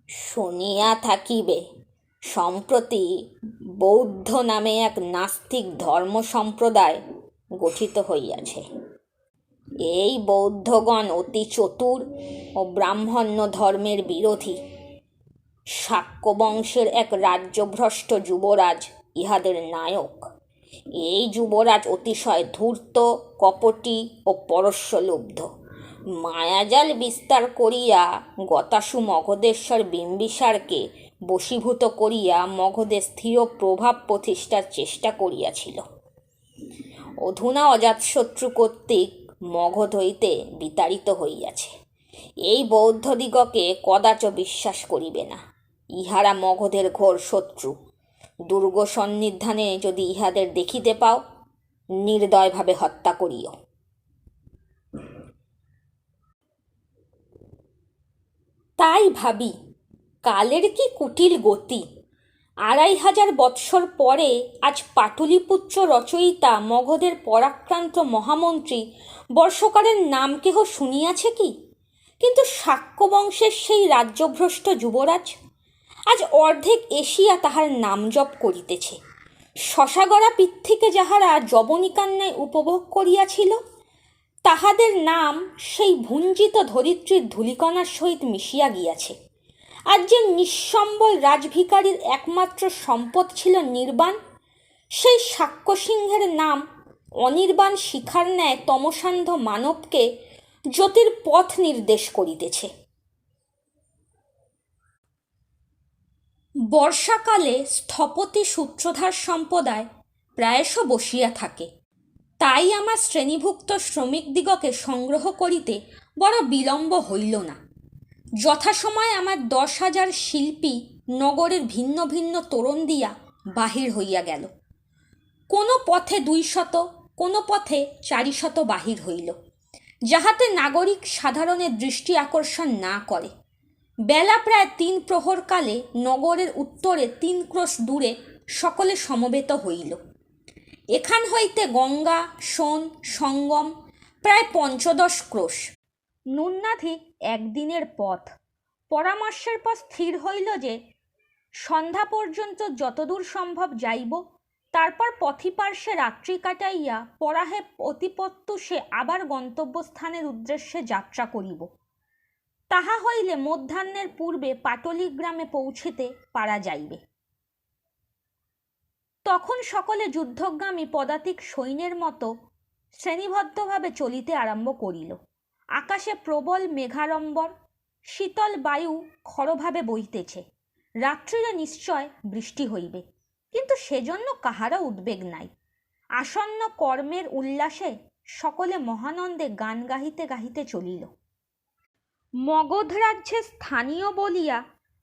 শুনিয়া থাকিবে, সম্প্রতি বৌদ্ধ নামে এক নাস্তিক ধর্ম সম্প্রদায় গঠিত হইয়াছে। এই বৌদ্ধগণ অতি চতুর ও ব্রাহ্মণ্য ধর্মের বিরোধী। শাক্য বংশের এক রাজ্যভ্রষ্ট যুবরাজ ইহাদের নায়ক। এই যুবরাজ অতিশয় ধূর্ত, কপটী ও পরস্যলুব্ধ। মায়াজাল বিস্তার করিয়া গতাসু মগধেশ্বর বিম্বিসারকে বশীভূত করিয়া মগধে স্থির প্রভাব প্রতিষ্ঠার চেষ্টা করিয়াছিল। অধুনা অজাতশত্রু কর্তৃক মগধ হইতে বিতাড়িত হইয়াছে। এই বৌদ্ধদিগকে কদাচ বিশ্বাস করিবে না। ইহারা মগধের ঘোর শত্রু। দুর্গ সন্নিধানে যদি ইহাদের দেখিতে পাও, নির্দয়ভাবে হত্যা করিও। তাই ভাবি, কালের কি কুটিল গতি। 2500 বৎসর পরে আজ পাটলিপুত্র রচয়িতা মগধের পরাক্রান্ত মহামন্ত্রী বর্ষকারের নাম কেহ শুনিয়াছে কি? কিন্তু শাক্য বংশের সেই রাজ্যভ্রষ্ট যুবরাজ আজ অর্ধেক এশিয়া তাহার নাম জপ করিতেছে। শশাগড়া পৃথ্বীকে যাহারা যবনিকান্যায় উপভোগ করিয়াছিল, তাহাদের নাম সেই ভুঞ্জিত ধরিত্রীর ধূলিকণার সহিত মিশিয়া গিয়াছে। আজ যে নিঃসম্বল রাজভিকারীর একমাত্র সম্পদ ছিল নির্বাণ, সেই শাক্য সিংহের নাম অনির্বাণ শিখার ন্যায় তমসান্ধ মানবকে জ্যোতির পথ নির্দেশ করিতেছে। বর্ষাকালে স্থপতি সূত্রধার সম্প্রদায় প্রায়শ বসিয়া থাকে। তাই আমার শ্রেণীভুক্ত শ্রমিকদিগকে সংগ্রহ করিতে বড় বিলম্ব হইল না। যথাসময়ে আমার 10,000 শিল্পী নগরের ভিন্ন ভিন্ন তোরণ দিয়া বাহির হইয়া গেল। কোনো পথে 200, কোনো পথে 400 বাহির হইল, যাহাতে নাগরিক সাধারণের দৃষ্টি আকর্ষণ না করে। বেলা প্রায় 3 প্রহর কালে নগরের উত্তরে 3 ক্রোশ দূরে সকলে সমবেত হইল। এখান হইতে গঙ্গা সোন সঙ্গম প্রায় 15 ক্রোশ, ন্যূনাধিক একদিনের পথ। পরামর্শের পর স্থির হইল যে সন্ধ্যা পর্যন্ত যতদূর সম্ভব যাইব, তারপর পথিপার্শ্বে রাত্রি কাটাইয়া পরাহে অতিপত্যুষে আবার গন্তব্যস্থানের উদ্দেশ্যে যাত্রা করিব। তাহা হইলে মধ্যাহ্নের পূর্বে পাটলি গ্রামে পৌঁছিতে পারা যাইবে। তখন সকলে যুদ্ধগামী পদাতিক সৈন্যের মতো শ্রেণীবদ্ধভাবে চলিতে আরম্ভ করিল। আকাশে প্রবল মেঘাড়ম্বর, শীতল বায়ু খরভাবে বইতেছে। রাত্রিরে নিশ্চয় বৃষ্টি হইবে, কিন্তু সেজন্য কাহারও উদ্বেগ নাই। আসন্ন কর্মের উল্লাসে সকলে মহানন্দে গান গাহিতে গাহিতে চলিল। মগধ রাজ্যে স্থানীয় বলিয়া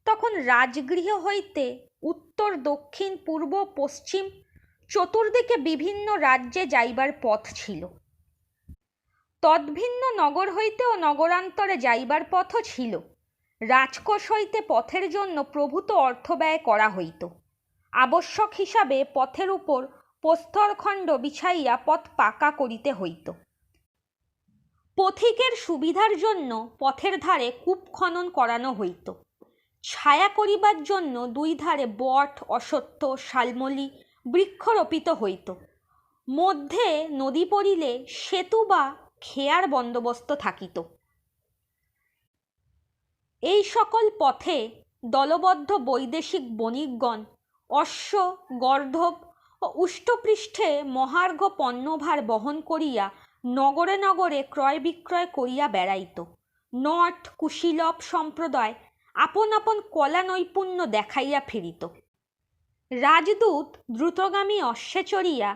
তখন রাজগৃহ হইতে উত্তর দক্ষিণ পূর্ব পশ্চিম চতুর্দিকে বিভিন্ন রাজ্যে যাইবার পথ ছিল। তদ্ভিন্ন নগর হইতেও নগরান্তরে যাইবার পথও ছিল। রাজকোষ হইতে পথের জন্য প্রভূত অর্থ ব্যয় করা হইত। আবশ্যক হিসাবে পথের উপর প্রস্তরখণ্ড বিছাইয়া পথ পাকা করিতে হইত। পথিকের সুবিধার জন্য পথের ধারে কূপ খনন করানো হইত। ছায়া করিবার জন্য 2 ধারে বট, অশ্বত্থ, শালমলি বৃক্ষ রোপিত হইত। মধ্যে নদী পড়িলে সেতু বা খেয়ার বন্দোবস্ত থাকিত। এই সকল পথে দলবদ্ধ বৈদেশিক বণিকগণ অশ্ব, গর্ধব ও উষ্টপৃষ্ঠে মহার্ঘ পণ্যভার বহন করিয়া নগরে নগরে ক্রয় বিক্রয় করিয়া বেড়াইত। নট কুশীলব সম্প্রদায় আপন আপন কলা নৈপুণ্য দেখাইয়া ফিরিত। রাজদূত দ্রুতগামী অশ্বে চড়িয়া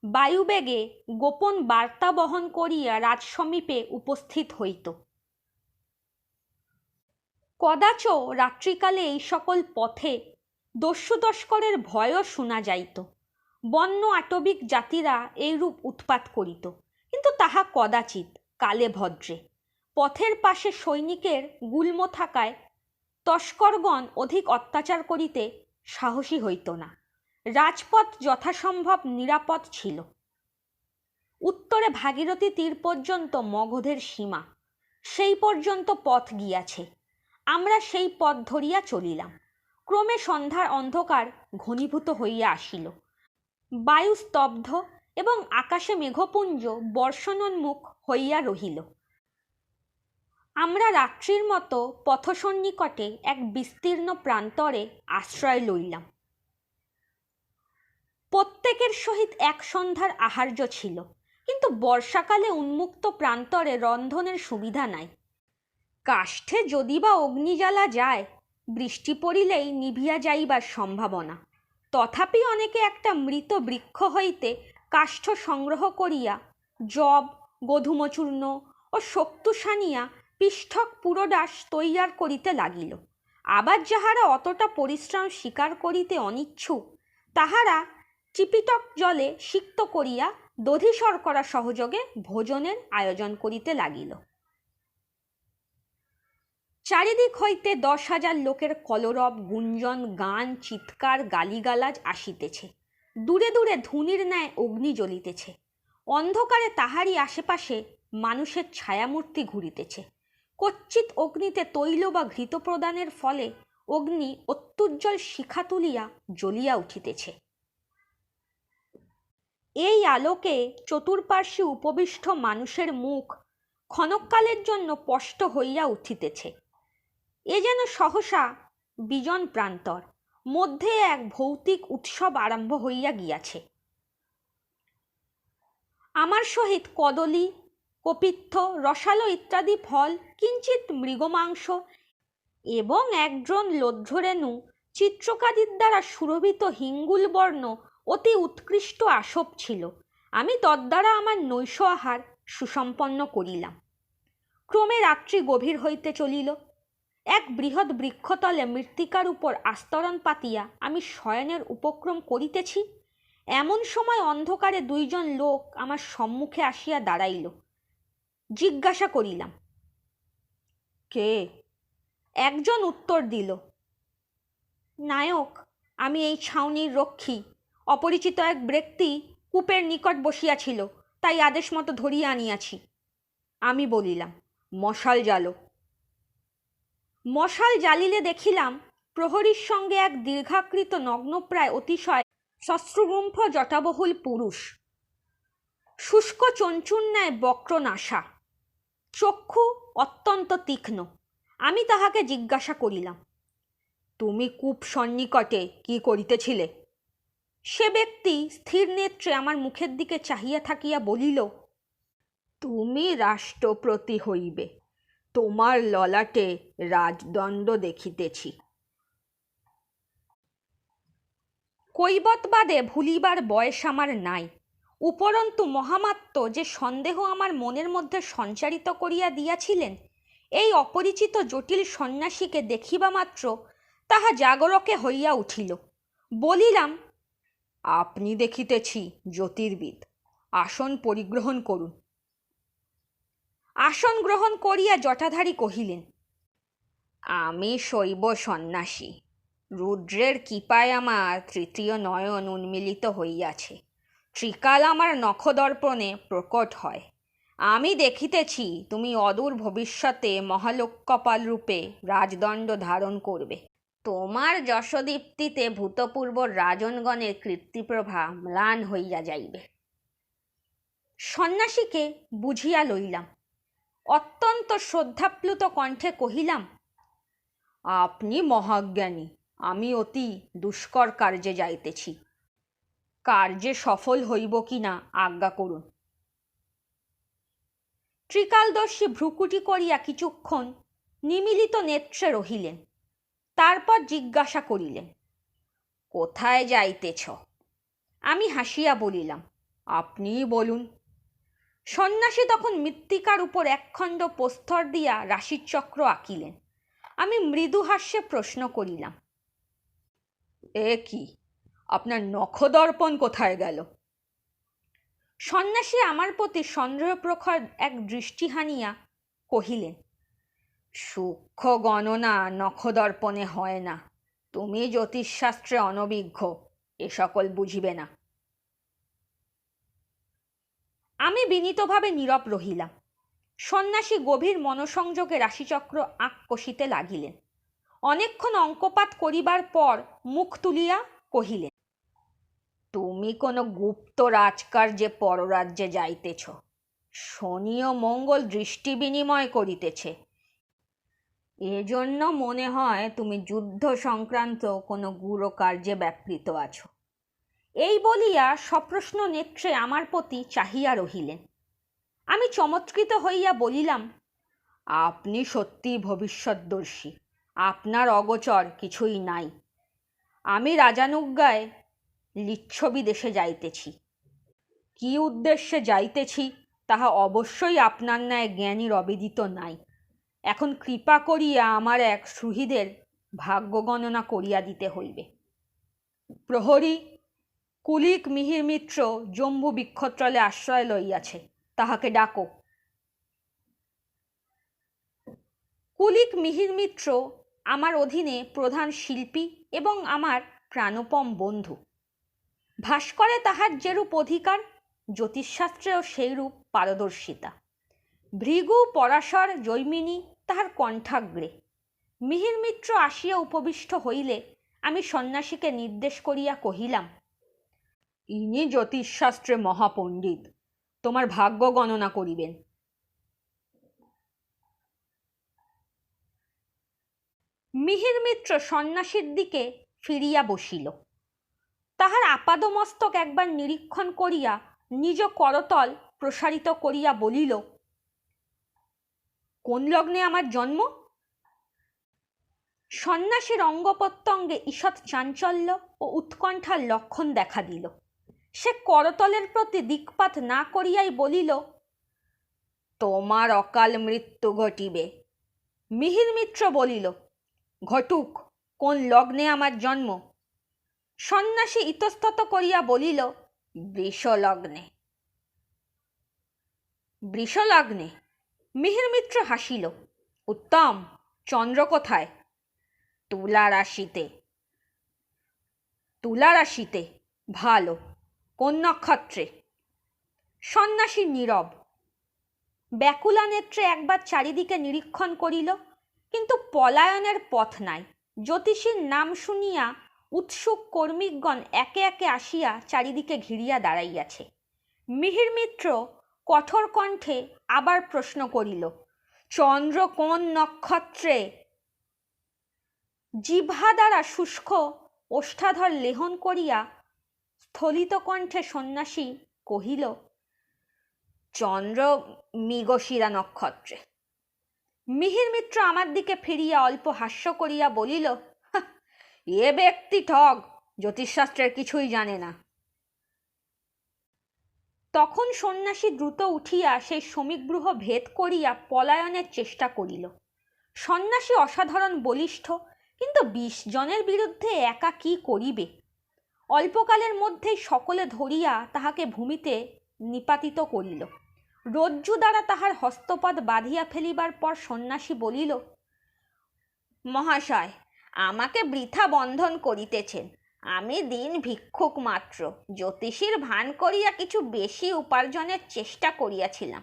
বায়ুবেগে গোপন বার্তা বহন করিয়া রাজসমীপে উপস্থিত হইত। কদাচ রাত্রিকালে এই সকল পথে দস্যু তস্করের ভয়ও শোনা যাইত। বন্য আটবিক জাতিরা এইরূপ উৎপাত করিত, কিন্তু তাহা কদাচিৎ, কালে ভদ্রে। পথের পাশে সৈনিকের গুল্ম থাকায় তস্করগণ অধিক অত্যাচার করিতে সাহসী হইত না। রাজপথ যথাসম্ভব নিরাপদ ছিল। উত্তরে ভাগীরথী তীর পর্যন্ত মগধের সীমা, সেই পর্যন্ত পথ গিয়াছে। আমরা সেই পথ ধরিয়া চলিলাম। ক্রমে সন্ধ্যার অন্ধকার ঘনীভূত হইয়া আসিল। বায়ু স্তব্ধ এবং আকাশে মেঘপুঞ্জ বর্ষণোন্মুখ হইয়া রহিল। আমরা রাত্রির মতো পথসন্নিকটে এক বিস্তীর্ণ প্রান্তরে আশ্রয় লইলাম। প্রত্যেকের সহিত এক সন্ধ্যার আহার্য ছিল, কিন্তু বর্ষাকালে উন্মুক্ত প্রান্তরে রন্ধনের সুবিধা নাই। কাষ্ঠে যদি বা অগ্নি জ্বালা যায়, বৃষ্টি পড়িলেই নিভিয়া যাইবার সম্ভাবনা। তথাপি অনেকে একটা মৃত বৃক্ষ হইতে কাষ্ঠ সংগ্রহ করিয়া জব, গোধূমচূর্ণ ও শক্তু সানিয়া পিষ্ঠক পুরোডাস তৈয়ার করিতে লাগিল। আবার যাহারা অতটা পরিশ্রম স্বীকার করিতে অনিচ্ছুক, তাহারা চিপিটক জলে সিক্ত করিয়া দধি শর্করা সহযোগে ভোজনের আয়োজন করিতে লাগিল। চারিদিক হইতে 10,000 লোকের কলরব, গুঞ্জন, গান, চিৎকার, গালিগালাজ আসিতেছে। দূরে দূরে ধুনির ন্যায় অগ্নি জ্বলিতেছে। অন্ধকারে তাহারই আশেপাশে মানুষের ছায়ামূর্তি ঘুরিতেছে। কচ্চিৎ অগ্নিতে তৈল বা ঘৃত প্রদানের ফলে অগ্নি অত্যুজ্জ্বল শিখা তুলিয়া জ্বলিয়া উঠিতেছে। এই আলোকে চতুর্পার্শ্বে উপবিষ্ট মানুষের মুখ ক্ষণকালের জন্য স্পষ্ট হইয়া উঠিতেছে। এ যেন সহসা বিজন প্রান্তর, মধ্যে এক ভৌতিক উৎসব আরম্ভ হইয়া গিয়াছে। আমার সহিত কদলী, কপিত্থ, রসালো ইত্যাদি ফল, কিঞ্চিৎ মৃগমাংস এবং একজন লব্ধরেণু চিত্রকাদির দ্বারা সুরভিত হিঙ্গুল বর্ণ অতি উৎকৃষ্ট আসব ছিল। আমি তদ্বারা আমার নৈশ আহার সুসম্পন্ন করিলাম। ক্রমে রাত্রি গভীর হইতে চলিল। এক বৃহৎ বৃক্ষতলে মৃত্তিকার উপর আস্তরণ পাতিয়া আমি শয়নের উপক্রম করিতেছি, এমন সময় অন্ধকারে 2 জন লোক আমার সম্মুখে আসিয়া দাঁড়াইল। জিজ্ঞাসা করিলাম, কে? একজন উত্তর দিল, নায়ক, আমি এই ছাউনির রক্ষী। অপরিচিত এক ব্যক্তি কূপের নিকট বসিয়াছিল, তাই আদেশ মতো ধরিয়া আনিয়াছি। আমি বলিলাম, মশাল জ্বালো। মশাল জ্বালিলে দেখিলাম প্রহরীর সঙ্গে এক দীর্ঘাকৃত নগ্নপ্রায় অতিশয় শস্ত্রগুম্ফ জটাবহুল পুরুষ, শুষ্ক চঞ্চুর ন্যায় বক্র নাসা, চক্ষু অত্যন্ত তীক্ষ্ণ। আমি তাহাকে জিজ্ঞাসা করিলাম, তুমি কূপ সন্নিকটে কি করিতেছিলে? সে ব্যক্তি স্থির নেত্রে আমার মুখের দিকে চাহিয়া থাকিয়া বলিল, তুমি রাষ্ট্রপতি হইবে, তোমার ললাটে রাজদণ্ড দেখিতেছি। কৈবতবাদে ভুলিবার বয়স আমার নাই। উপরন্তু মহামাত্য যে সন্দেহ আমার মনের মধ্যে সঞ্চারিত করিয়া দিয়াছিলেন, এই অপরিচিত জটিল সন্ন্যাসীকে দেখিবা মাত্র তাহা জাগরকে হইয়া উঠিল। বলিলাম, আপনি দেখিতেছি জ্যোতির্বিদ, আসন পরিগ্রহণ করুন। আসন গ্রহণ করিয়া জটাধারী কহিলেন, আমি শৈব সন্ন্যাসী। রুদ্রের কৃপায় আমার 3য় নয়ন উন্মিলিত হইয়াছে। ত্রিকাল আমার নখদর্পণে প্রকট হয়। আমি দেখিতেছি তুমি অদূর ভবিষ্যতে মহালোকপাল রূপে রাজদণ্ড ধারণ করবে। তোমার যশদীপ্তিতে ভূতপূর্ব রাজনগণের কীর্তিপ্রভা ম্লান হইয়া যাইবে। সন্ন্যাসীকে বুঝিয়া লইলাম। অত্যন্ত শ্রদ্ধাপ্লুত কণ্ঠে কহিলাম, আপনি মহাজ্ঞানী, আমি অতি দুষ্কর কার্যে যাইতেছি। কার্যে সফল হইব কিনা আজ্ঞা করুন। ত্রিকালদর্শী ভ্রুকুটি করিয়া কিছুক্ষণ নিমিলিত নেত্রে রহিলেন। তারপর জিজ্ঞাসা করিলেন, কোথায় যাইতেছ? আমি হাসিয়া বলিলাম, আপনিই বলুন। সন্ন্যাসী তখন মৃত্তিকার উপর একখণ্ড প্রস্তর দিয়া রাশিচক্র আঁকিলেন। আমি মৃদু হাস্যে প্রশ্ন করিলাম, এ কি, আপনার নখদর্পণ কোথায় গেল? সন্ন্যাসী আমার প্রতি সন্দেহপ্রখর এক দৃষ্টি হানিয়া কহিলেন, সূক্ষ্ম গণনা নখদর্পণে হয় না। তুমি জ্যোতিষশাস্ত্রে অনভিজ্ঞ, এ সকল বুঝিবে না। আমি বিনীতভাবে নীরব রহিলাম। সন্ন্যাসী গভীর মনোসংযোগে রাশিচক্র আঁক কষিতে লাগিলেন। অনেকক্ষণ অঙ্কপাত করিবার পর মুখ তুলিয়া কহিলেন, তুমি কোনো গুপ্ত রাজকার্যে পররাজ্যে যাইতেছ। শনি ও মঙ্গল দৃষ্টি বিনিময় করিতেছে। এজন্য মনে হয় তুমি যুদ্ধ সংক্রান্ত কোনো গূঢ় কার্যে ব্যাপৃত আছো। এই বলিয়া সপ্রশ্ন নেত্রে আমার প্রতি চাহিয়া রহিলেন। আমি চমৎকৃত হইয়া বলিলাম, আপনি সত্যিই ভবিষ্যৎদর্শী। আপনার অগোচর কিছুই নাই। আমি রাজানুজ্ঞায় লিচ্ছবি দেশে যাইতেছি। কি উদ্দেশ্যে যাইতেছি তাহা অবশ্যই আপনার ন্যায় জ্ঞানীর অবিদিত নাই। এখন কৃপা করিয়া আমার এক সুহৃদের ভাগ্য গণনা করিয়া দিতে হইবে। প্রহরী কুলিক মিহির মিত্র জম্বু বৃক্ষতলে আশ্রয় লইয়াছে, তাহাকে ডাকো। কুলিক মিহির মিত্র আমার অধীনে প্রধান শিল্পী এবং আমার প্রাণপম বন্ধু। ভাস্করে তাহার যেরূপ অধিকার, জ্যোতিষশাস্ত্রেও সেইরূপ পারদর্শিতা। ভৃগু পরাশর জৈমিনী তাহার কণ্ঠাগ্রে। মিহির মিত্র আসিয়া উপবিষ্ট হইলে আমি সন্ন্যাসীকে নির্দেশ করিয়া কহিলাম, ইনি জ্যোতিষশাস্ত্রে মহাপণ্ডিত, তোমার ভাগ্য গণনা করিবেন। মিহির মিত্র সন্ন্যাসীর দিকে ফিরিয়া বসিল। তাহার আপাদমস্তক একবার নিরীক্ষণ করিয়া নিজ করতল প্রসারিত করিয়া বলিল, কোন লগ্নে আমার জন্ম? সন্ন্যাসীর অঙ্গপ্রত্যঙ্গে ঈষৎ চাঞ্চল্য ও উৎকণ্ঠার লক্ষণ দেখা দিল। সে করতলের প্রতি দিকপাত না করিয়াই বলিল, তোমার অকাল মৃত্যু ঘটিবে। মিহির মিত্র বলিল, ঘটুক, কোন লগ্নে আমার জন্ম? সন্ন্যাসী ইতস্তত করিয়া বলিল, বৃষলগ্নে। বৃষলগ্নে? মিহির মিত্র হাসিল, উত্তম। চন্দ্র কোথায়? তুলা রাশিতে। তুলা রাশিতে? ভালো। কোন নক্ষত্রে? সন্ন্যাসী নীরব। ব্যাকুলা নেত্রে একবার চারিদিকে নিরীক্ষণ করিল, কিন্তু পলায়নের পথ নাই। জ্যোতিষীর নাম শুনিয়া উৎসুক কর্মিকগণ একে একে আসিয়া চারিদিকে ঘিরিয়া দাঁড়াইয়াছে। মিহির মিত্র কঠোর কণ্ঠে আবার প্রশ্ন করিল, চন্দ্র কোন নক্ষত্রে? জিহ্বা দ্বারা শুষ্ক ওষ্ঠাধর লেহন করিয়া স্থলিত কণ্ঠে সন্ন্যাসী কহিল, চন্দ্র মৃগশিরা নক্ষত্রে। মিহির মিত্র আমার দিকে ফিরিয়া অল্প হাস্য করিয়া বলিল, এ ব্যক্তি ঠগ, জ্যোতিষশাস্ত্রের কিছুই জানে না। তখন সন্ন্যাসী দ্রুত উঠিয়া সেই শ্রমিকগৃহ ভেদ করিয়া পলায়নের চেষ্টা করিল। সন্ন্যাসী অসাধারণ বলিষ্ঠ, কিন্তু 20 জনের বিরুদ্ধে একা কি করিবে? অল্পকালের মধ্যেই সকলে ধরিয়া তাহাকে ভূমিতে নিপাতিত করিল। রজ্জু দ্বারা তাহার হস্তপদ বাঁধিয়া ফেলিবার পর সন্ন্যাসী বলিল, মহাশয়, আমাকে বৃথা বন্ধন করিতেছেন। আমি দিন ভিক্ষুক মাত্র। জ্যোতিষীর ভান করিয়া কিছু বেশি উপার্জনের চেষ্টা করিয়াছিলাম,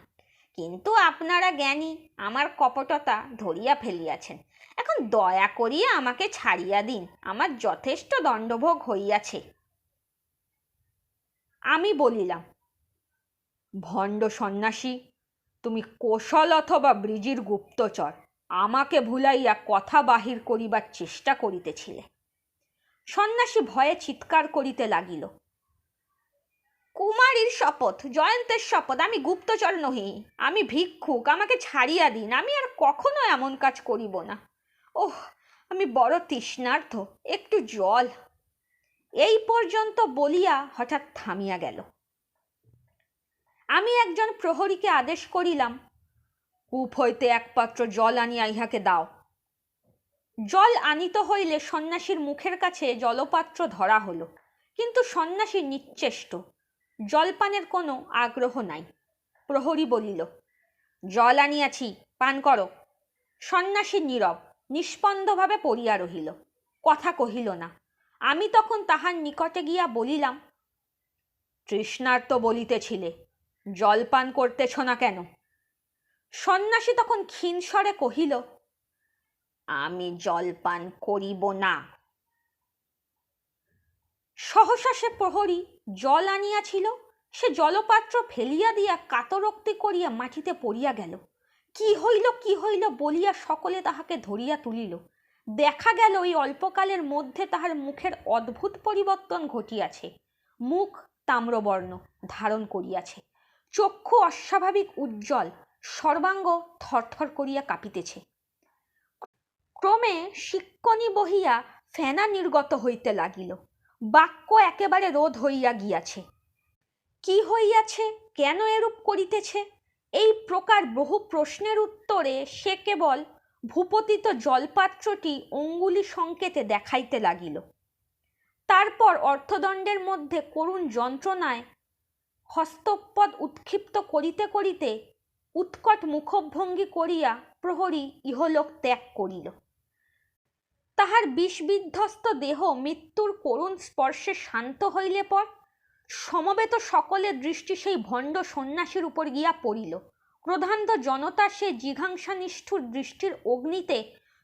কিন্তু আপনারা জ্ঞানী আমার কপটতা ধরিয়া ফেলিয়াছেন। এখন দয়া করিয়া আমাকে ছাড়িয়া দিন, আমার যথেষ্ট দণ্ডভোগ হইয়াছে। আমি বলিলাম, ভণ্ড সন্ন্যাসী, তুমি কোশল অথবা ব্রিজির গুপ্তচর আমাকে ভুলাইয়া কথা বাহির করিবার চেষ্টা করিতেছিলে। সন্ন্যাসী ভয়ে চিৎকার করিতে লাগিল, কুমারীর শপথ, জয়ন্তের শপথ, আমি গুপ্তচর নহি, আমি ভিক্ষুক, আমাকে ছাড়িয়া দিন, আমি আর কখনো এমন কাজ করিব না। ওহ, আমি বড় তৃষ্ণার্ত, একটু জল। এই পর্যন্ত বলিয়া হঠাৎ থামিয়া গেল। আমি একজন প্রহরীকে আদেশ করিলাম, কূপ হইতে এক পাত্র জল আনিয়া ইহাকে দাও। জল আনিত হইলে সন্ন্যাসীর মুখের কাছে জলপাত্র ধরা হলো, কিন্তু সন্ন্যাসী নিশ্চেষ্ট, জলপানের কোনো আগ্রহ নাই। প্রহরী বলিল, জল আনিয়াছি, পান করো। সন্ন্যাসী নীরব, নিস্পন্দভাবে পড়িয়া রহিল, কথা কহিল না। আমি তখন তাহার নিকটে গিয়া বলিলাম, তৃষ্ণার্ত বলিতেছিলে, জল পান করতেছ না কেন? সন্ন্যাসী তখন ক্ষীণস্বরে কহিল, আমি জল পান করিব না। সহসা সে প্রহরী জল আনিয়াছিল, সে জলপাত্র ফেলিয়া দিয়া কাতরোক্তি করিয়া মাটিতে পড়িয়া গেল। কি হইল বলিয়া সকলে তাহাকে ধরিয়া তুলিল। দেখা গেল এই অল্পকালের মধ্যে তাহার মুখের অদ্ভুত পরিবর্তন ঘটিয়াছে। মুখ তাম্রবর্ণ ধারণ করিয়াছে, চক্ষু অস্বাভাবিক উজ্জ্বল, সর্বাঙ্গ থরথর করিয়া কাঁপিতেছে। ক্রমে শিক্কনি বহিয়া ফেনা নির্গত হইতে লাগিল, বাক্য একেবারে রোধ হইয়া গিয়াছে। কি হইয়াছে, কেন এরূপ করিতেছে, এই প্রকার বহু প্রশ্নের উত্তরে সে কেবল ভূপতিত জলপাত্রটি অঙ্গুলি সংকেতে দেখাইতে লাগিল। তারপর অর্থদণ্ডের মধ্যে করুণ যন্ত্রণায় হস্তপদ উৎক্ষিপ্ত করিতে করিতে উৎকট মুখভঙ্গি করিয়া প্রহরী ইহলোক ত্যাগ করিল। তাহার বিষবিধ্বস্ত দেহ মৃত্যুর করুণ স্পর্শে শান্ত হইলে পর সমবেত সকলের দৃষ্টি সেই ভণ্ড সন্ন্যাসীর উপর গিয়া পড়িল। ক্রোধান্ধ জনতা সে জিঘাংসা নিষ্ঠুর দৃষ্টির অগ্নিতে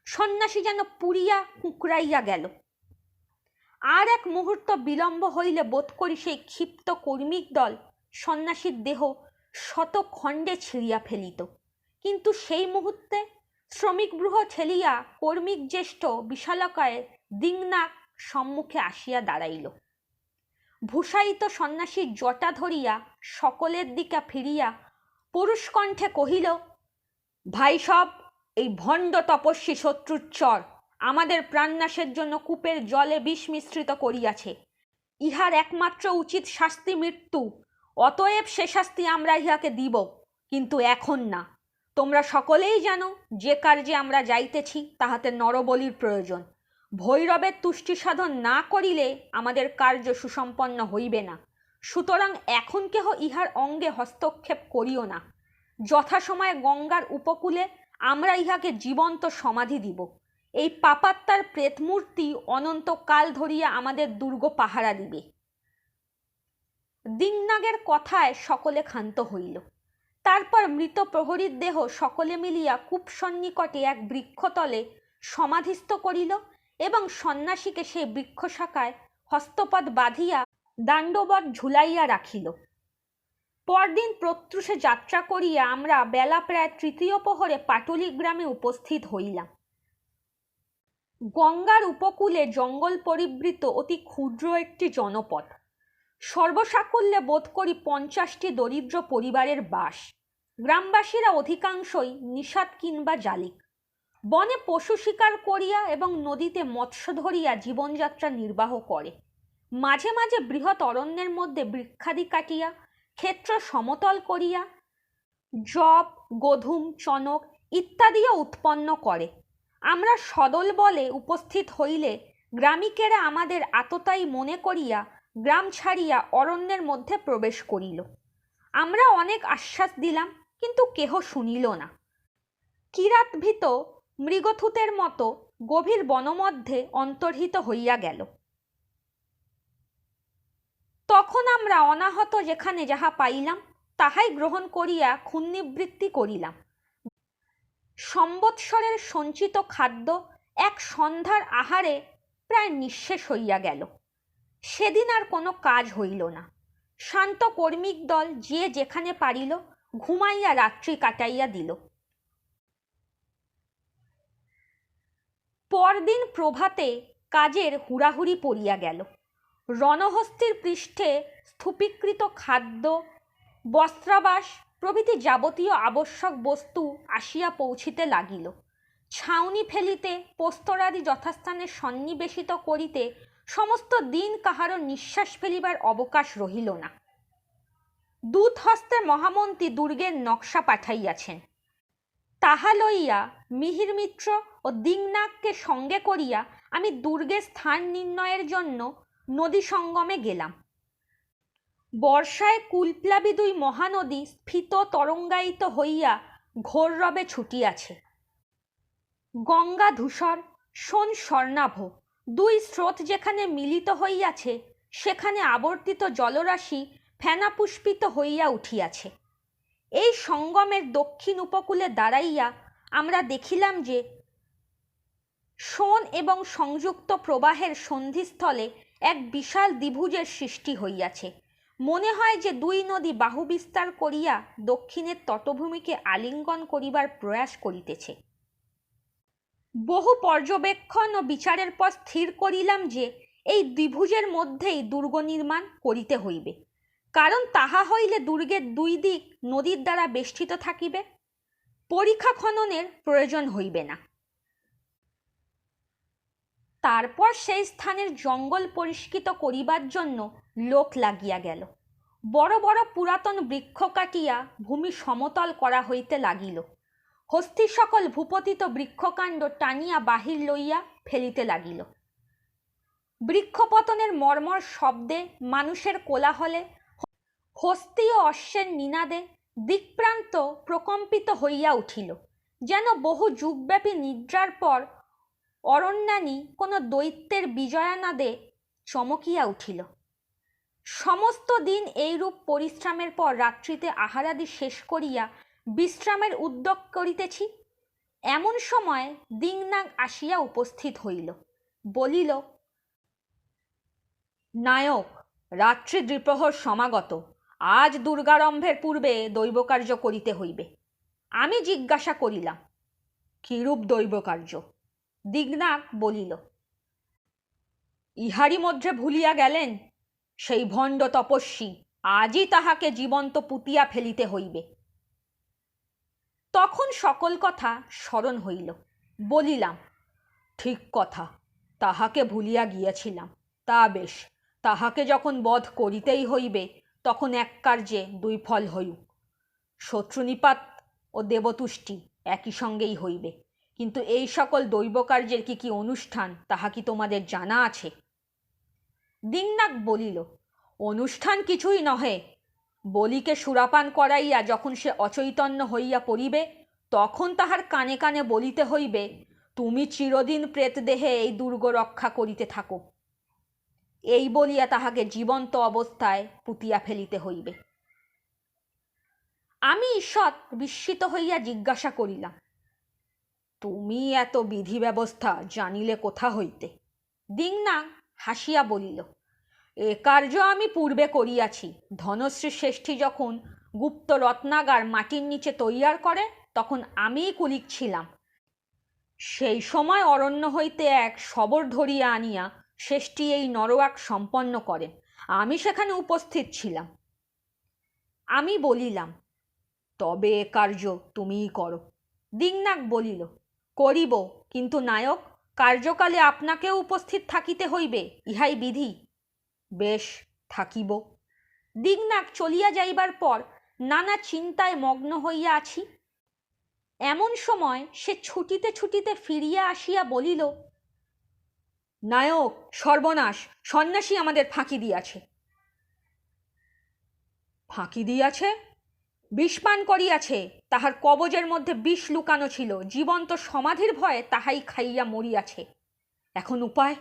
সন্ন্যাসী যেন পুড়িয়া কুঁকড়াইয়া গেল। আর এক মুহূর্ত বিলম্ব হইলে বোধ করি সেই ক্ষিপ্ত কর্মিক দল সন্ন্যাসীর দেহ শত খণ্ডে ছিঁড়িয়া ফেলিত। কিন্তু সেই মুহূর্তে শ্রমিক ব্রুহ ঠেলিয়া কর্মিক জ্যেষ্ঠ বিশালকায় দিংনাক সম্মুখে আসিয়া দাঁড়াইল। ভূষায়িত সন্ন্যাসীর জটা ধরিয়া সকলের দিকে ফিরিয়া পুরুষকণ্ঠে কহিল, ভাই সব, এই ভণ্ড তপস্বী শত্রুর চর আমাদের প্রাণনাশের জন্য কূপের জলে বিষ মিশ্রিত করিয়াছে। ইহার একমাত্র উচিত শাস্তি মৃত্যু, অতএব সে শাস্তি আমরা ইহাকে দিব, কিন্তু এখন না। তোমরা সকলেই জানো যে কার্যে আমরা যাইতেছি তাহাতে নরবলির প্রয়োজন। ভৈরবের তুষ্টি সাধন না করিলে আমাদের কার্য সুসম্পন্ন হইবে না। সুতরাং এখন কেহ ইহার অঙ্গে হস্তক্ষেপ করিও না। যথাসময়ে গঙ্গার উপকূলে আমরা ইহাকে জীবন্ত সমাধি দিব। এই পাপাত্মার প্রেতমূর্তি অনন্তকাল ধরিয়া আমাদের দুর্গ পাহারা দিবে। দিংনাগের কথায় সকলে ক্ষান্ত হইল। তারপর মৃত প্রহরীর দেহ সকলে মিলিয়া কূপ সন্নিকটে এক বৃক্ষতলে সমাধিস্থ করিল এবং সন্ন্যাসীকে সেই বৃক্ষ শাখায় হস্তপদ বাঁধিয়া দাণ্ডবৎ ঝুলাইয়া রাখিল। পরদিন প্রত্যুষে যাত্রা করিয়া আমরা বেলা প্রায় তৃতীয় প্রহরে পাটুলি গ্রামে উপস্থিত হইলাম। গঙ্গার উপকূলে জঙ্গল পরিবৃত অতি ক্ষুদ্র একটি জনপদ। সর্বসাকুল্যে বোধ করি 50টি দরিদ্র পরিবারের বাস। গ্রামবাসীরা অধিকাংশই নিষাদ কিংবা জালিক। বনে পশু শিকার করিয়া এবং নদীতে মৎস্য ধরিয়া জীবনযাত্রা নির্বাহ করে। মাঝে মাঝে বৃহৎ অরণ্যের মধ্যে বৃক্ষাদি কাটিয়া ক্ষেত্র সমতল করিয়া জব, গোধূম, চনক ইত্যাদিও উৎপন্ন করে। আমরা সদল বলে উপস্থিত হইলে গ্রামিকেরা আমাদের আততায়ী মনে করিয়া গ্রাম ছাড়িয়া অরণ্যের মধ্যে প্রবেশ করিল। আমরা অনেক আশ্বাস দিলাম, কিন্তু কেহ শুনিল না। কিরাতভীত মৃগথূতের মতো গভীর বনমধ্যে অন্তর্হিত হইয়া গেল। তখন আমরা অনাহত যেখানে যাহা পাইলাম তাহাই গ্রহণ করিয়া ক্ষুণ্ণিবৃত্তি করিলাম। সম্বৎসরের সঞ্চিত খাদ্য এক সন্ধ্যার আহারে প্রায় নিঃশেষ হইয়া গেল। সেদিন আর কোনো কাজ হইল না। শান্ত কর্মিক দল যে যেখানে পারিল ঘুমাইয়া রাত্রি কাটাইয়া দিল। পরদিন প্রভাতে কাজের হুড়াহুড়ি পড়িয়া গেল। রণহস্তির পৃষ্ঠে স্থূপীকৃত খাদ্য, বস্ত্রাবাস প্রভৃতি যাবতীয় আবশ্যক বস্তু আসিয়া পৌঁছিতে লাগিল। ছাউনি ফেলিতে, প্রস্তরাদি যথাস্থানে সন্নিবেশিত করিতে সমস্ত দিন কাহারও নিঃশ্বাস ফেলিবার অবকাশ রহিল না। দূত হস্তে মহামন্ত্রী দুর্গের নকশা পাঠাইয়াছেন। তাহা লইয়া মিহির মিত্র ও দিংনাগকে সঙ্গে করিয়া আমি দুর্গের স্থান নির্ণয়ের জন্য নদী সঙ্গমে গেলাম। বর্ষায় কুলপ্লাবী দুই মহানদী স্ফীত তরঙ্গায়িত হইয়া ঘোর রবে ছুটিয়াছে। গঙ্গা ধূসর, সোন স্বর্ণাভ, দুই স্রোত যেখানে মিলিত হইয়াছে সেখানে আবর্তিত জলরাশি ফেনাপুষ্পিত হইয়া উঠিয়াছে। এই সঙ্গমের দক্ষিণ উপকূলে দাঁড়াইয়া আমরা দেখিলাম যে সোন এবং সংযুক্ত প্রবাহের সন্ধিস্থলে এক বিশাল দ্বিভুজের সৃষ্টি হইয়াছে। মনে হয় যে দুই নদী বাহু বিস্তার করিয়া দক্ষিণের তটভূমিকে আলিঙ্গন করিবার প্রয়াস করিতেছে। বহু পর্যবেক্ষণ ও বিচারের পর স্থির করিলাম যে এই দ্বিভুজের মধ্যেই দুর্গ নির্মাণ করিতে হইবে, কারণ তাহা হইলে দুর্গের দুই দিক নদীর দ্বারা বেষ্টিত থাকিবে, পরিখা খননের প্রয়োজন হইবে না। তারপর সেই স্থানের জঙ্গল পরিষ্কৃত করিবার জন্য লোক লাগিয়া গেল। বড় বড় পুরাতন বৃক্ষ কাটিয়া ভূমি সমতল করা হইতে লাগিল। হস্তি সকল ভূপতিত বৃক্ষকাণ্ড টানিয়া বাহির লইয়া ফেলিতে লাগিল। বৃক্ষপতনের মর্মর শব্দে, মানুষের কোলাহলে, হস্তি ও অশ্বের নিনাদে দিকপ্রান্ত প্রকম্পিত হইয়া উঠিল, যেন বহু যুগব্যাপী নিদ্রার পর অরণ্যানী কোনো দৈত্যের বিজয়ানাদে চমকিয়া উঠিল। সমস্ত দিন এইরূপ পরিশ্রমের পর রাত্রিতে আহারাদি শেষ করিয়া বিশ্রামের উদ্যোগ করিতেছি। এমন সময় দিংনাগ আসিয়া উপস্থিত হইল। বলিল, নায়ক, রাত্রি দ্বিপ্রহর সমাগত, আজ দুর্গারম্ভের পূর্বে দৈবকার্য করিতে হইবে। আমি জিজ্ঞাসা করিলাম, কিরূপ দৈবকার্য? দিংনাগ বলিল, ইহারই মধ্যে ভুলিয়া গেলেন? সেই ভণ্ড তপস্বী, আজই তাহাকে জীবন্ত পুতিয়া ফেলিতে হইবে। তখন সকল কথা স্মরণ হইল। বলিলাম, ঠিক কথা, তাহাকে ভুলিয়া গিয়াছিলাম। তা বেশ, তাহাকে যখন বধ করিতেই হইবে তখন এক কার্যে দুই ফল হইউক। শত্রুনিপাত ও দেবতুষ্টি একই সঙ্গেই হইবে। কিন্তু এই সকল দৈবকার্যের কি কি অনুষ্ঠান তাহা কি তোমাদের জানা আছে? দিংনাগ বলিল, অনুষ্ঠান কিছুই নহে। বলিকে সুরাপান করাইয়া যখন সে অচৈতন্য হইয়া পড়িবে তখন তাহার কানে কানে বলিতে হইবে, তুমি চিরদিন প্রেতদেহে এই দুর্গ রক্ষা করিতে থাকো। এই বলিয়া তাহাকে জীবন্ত অবস্থায় পুতিয়া ফেলিতে হইবে। আমি ঈষৎ বিস্মিত হইয়া জিজ্ঞাসা করিলাম, তুমি এত বিধি ব্যবস্থা জানিলে কোথা হইতে? দিংনাগ হাসিয়া বলিল, এ কার্য আমি পূর্বে করিয়াছি। ধনশ্রী শ্রেষ্ঠী যখন গুপ্ত রত্নাগার মাটির নিচে তৈয়ার করে তখন আমিই কুলিক ছিলাম। সেই সময় অরণ্য হইতে এক শবর ধরিয়া আনিয়া শ্রেষ্ঠী এই নরওয়াক সম্পন্ন করেন। আমি সেখানে উপস্থিত ছিলাম। আমি বলিলাম, তবে এ কার্য তুমিই করো। দিংনাগ বলিল, করিব, কিন্তু নায়ক, কার্যকালে আপনাকেও উপস্থিত থাকিতে হইবে, ইহাই বিধি। বেশ, থাকিব। দিংনাগ চলিয়া যাইবার পর নানা চিন্তায় মগ্ন হইয়া আছি। এমন সময় সে ছুটিতে ছুটিতে ফিরিয়া আসিয়া বলিল, নায়ক, সর্বনাশ, সন্ন্যাসী আমাদের ফাঁকি দিয়াছে। ফাঁকি দিয়াছে? বিষপান করিয়াছে। তাহার কবজের মধ্যে বিষ লুকানো ছিল। জীবন্ত সমাধির ভয়ে তাহাই খাইয়া মরিয়াছে। এখন উপায়?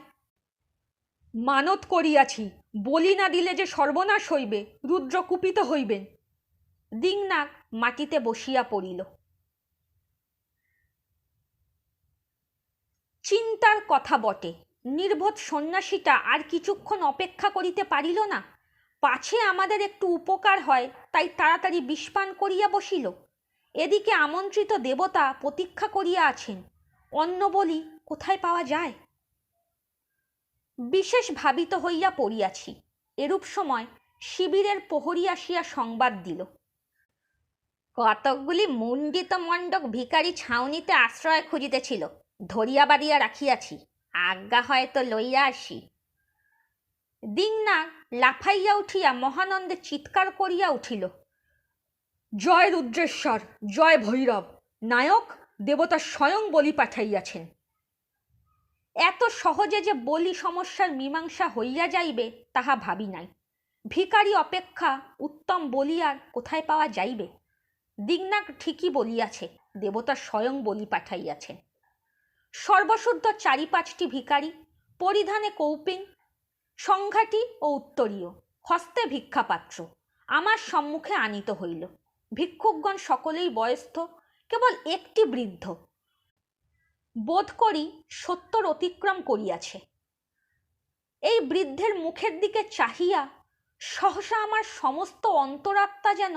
মানত করিয়াছি, বলি না দিলে যে সর্বনাশ হইবে, রুদ্র কুপিত হইবেন। দিংনাগ মাটিতে বসিয়া পড়িল। চিন্তার কথা বটে। নির্বোধ সন্ন্যাসীটা আর কিছুক্ষণ অপেক্ষা করিতে পারিল না। পাছে আমাদের একটু উপকার হয় তাই তাড়াতাড়ি বিষপান করিয়া বসিল। এদিকে আমন্ত্রিত দেবতা প্রতীক্ষা করিয়া আছেন। অন্ন বলি কোথায় পাওয়া যায়? বিশেষ ভাবিত হইয়া পড়িয়াছি। এরূপ সময় শিবিরের প্রহরী আসিয়া সংবাদ দিল, কতকগুলি মুণ্ডিত মণ্ডক ভিখারি ছাউনিতে আশ্রয় খুঁজিতেছিল, ধরিয়া বাঁধিয়া রাখিয়াছি। আজ্ঞা হয়তো লইয়া আসি। দিংনাগ লাফাইয়া উঠিয়া মহানন্দে চিৎকার করিয়া উঠিল, জয় রুদ্রেশ্বর, জয় ভৈরব! নায়ক দেবতা স্বয়ং বলি পাঠাইয়াছেন। এত সহজে যে বলি সমস্যার মীমাংসা হইয়া যাইবে তাহা ভাবি নাই। ভিখারি অপেক্ষা উত্তম বলি আর কোথায় পাওয়া যাইবে? দিংনাগ ঠিকই বলিয়াছে, দেবতা স্বয়ং বলি পাঠাইয়াছেন। সর্বশুদ্ধ 4-5টি ভিখারি, পরিধানে কৌপিন, সংঘাটি ও উত্তরীয়, হস্তে ভিক্ষাপাত্র আমার সম্মুখে আনিত হইল। ভিক্ষুকগণ সকলেই বয়স্থ, কেবল একটি বৃদ্ধ বোধ করি 70 অতিক্রম করিয়াছে। এই বৃদ্ধের মুখের দিকে চাহিয়া সহসা আমার সমস্ত অন্তরাত্মা যেন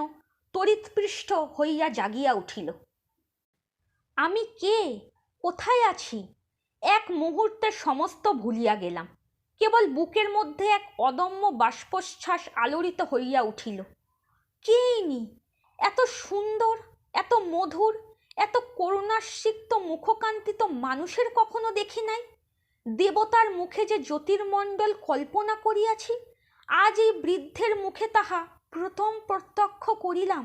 তড়িৎপৃষ্ট হইয়া জাগিয়া উঠিল। আমি কে, কোথায় আছি, এক মুহূর্তে সমস্ত ভুলিয়া গেলাম। কেবল বুকের মধ্যে এক অদম্য বাষ্পোচ্ছ্বাস আলোড়িত হইয়া উঠিল। কে ইনি? এত সুন্দর, এত মধুর, এত করুণাসিক্ত মুখকান্তিত মানুষের কখনো দেখি নাই। দেবতার মুখে যে জ্যোতির্মণ্ডল কল্পনা করিয়াছি, আজ এই বৃদ্ধের মুখে তাহা প্রথম প্রত্যক্ষ করিলাম।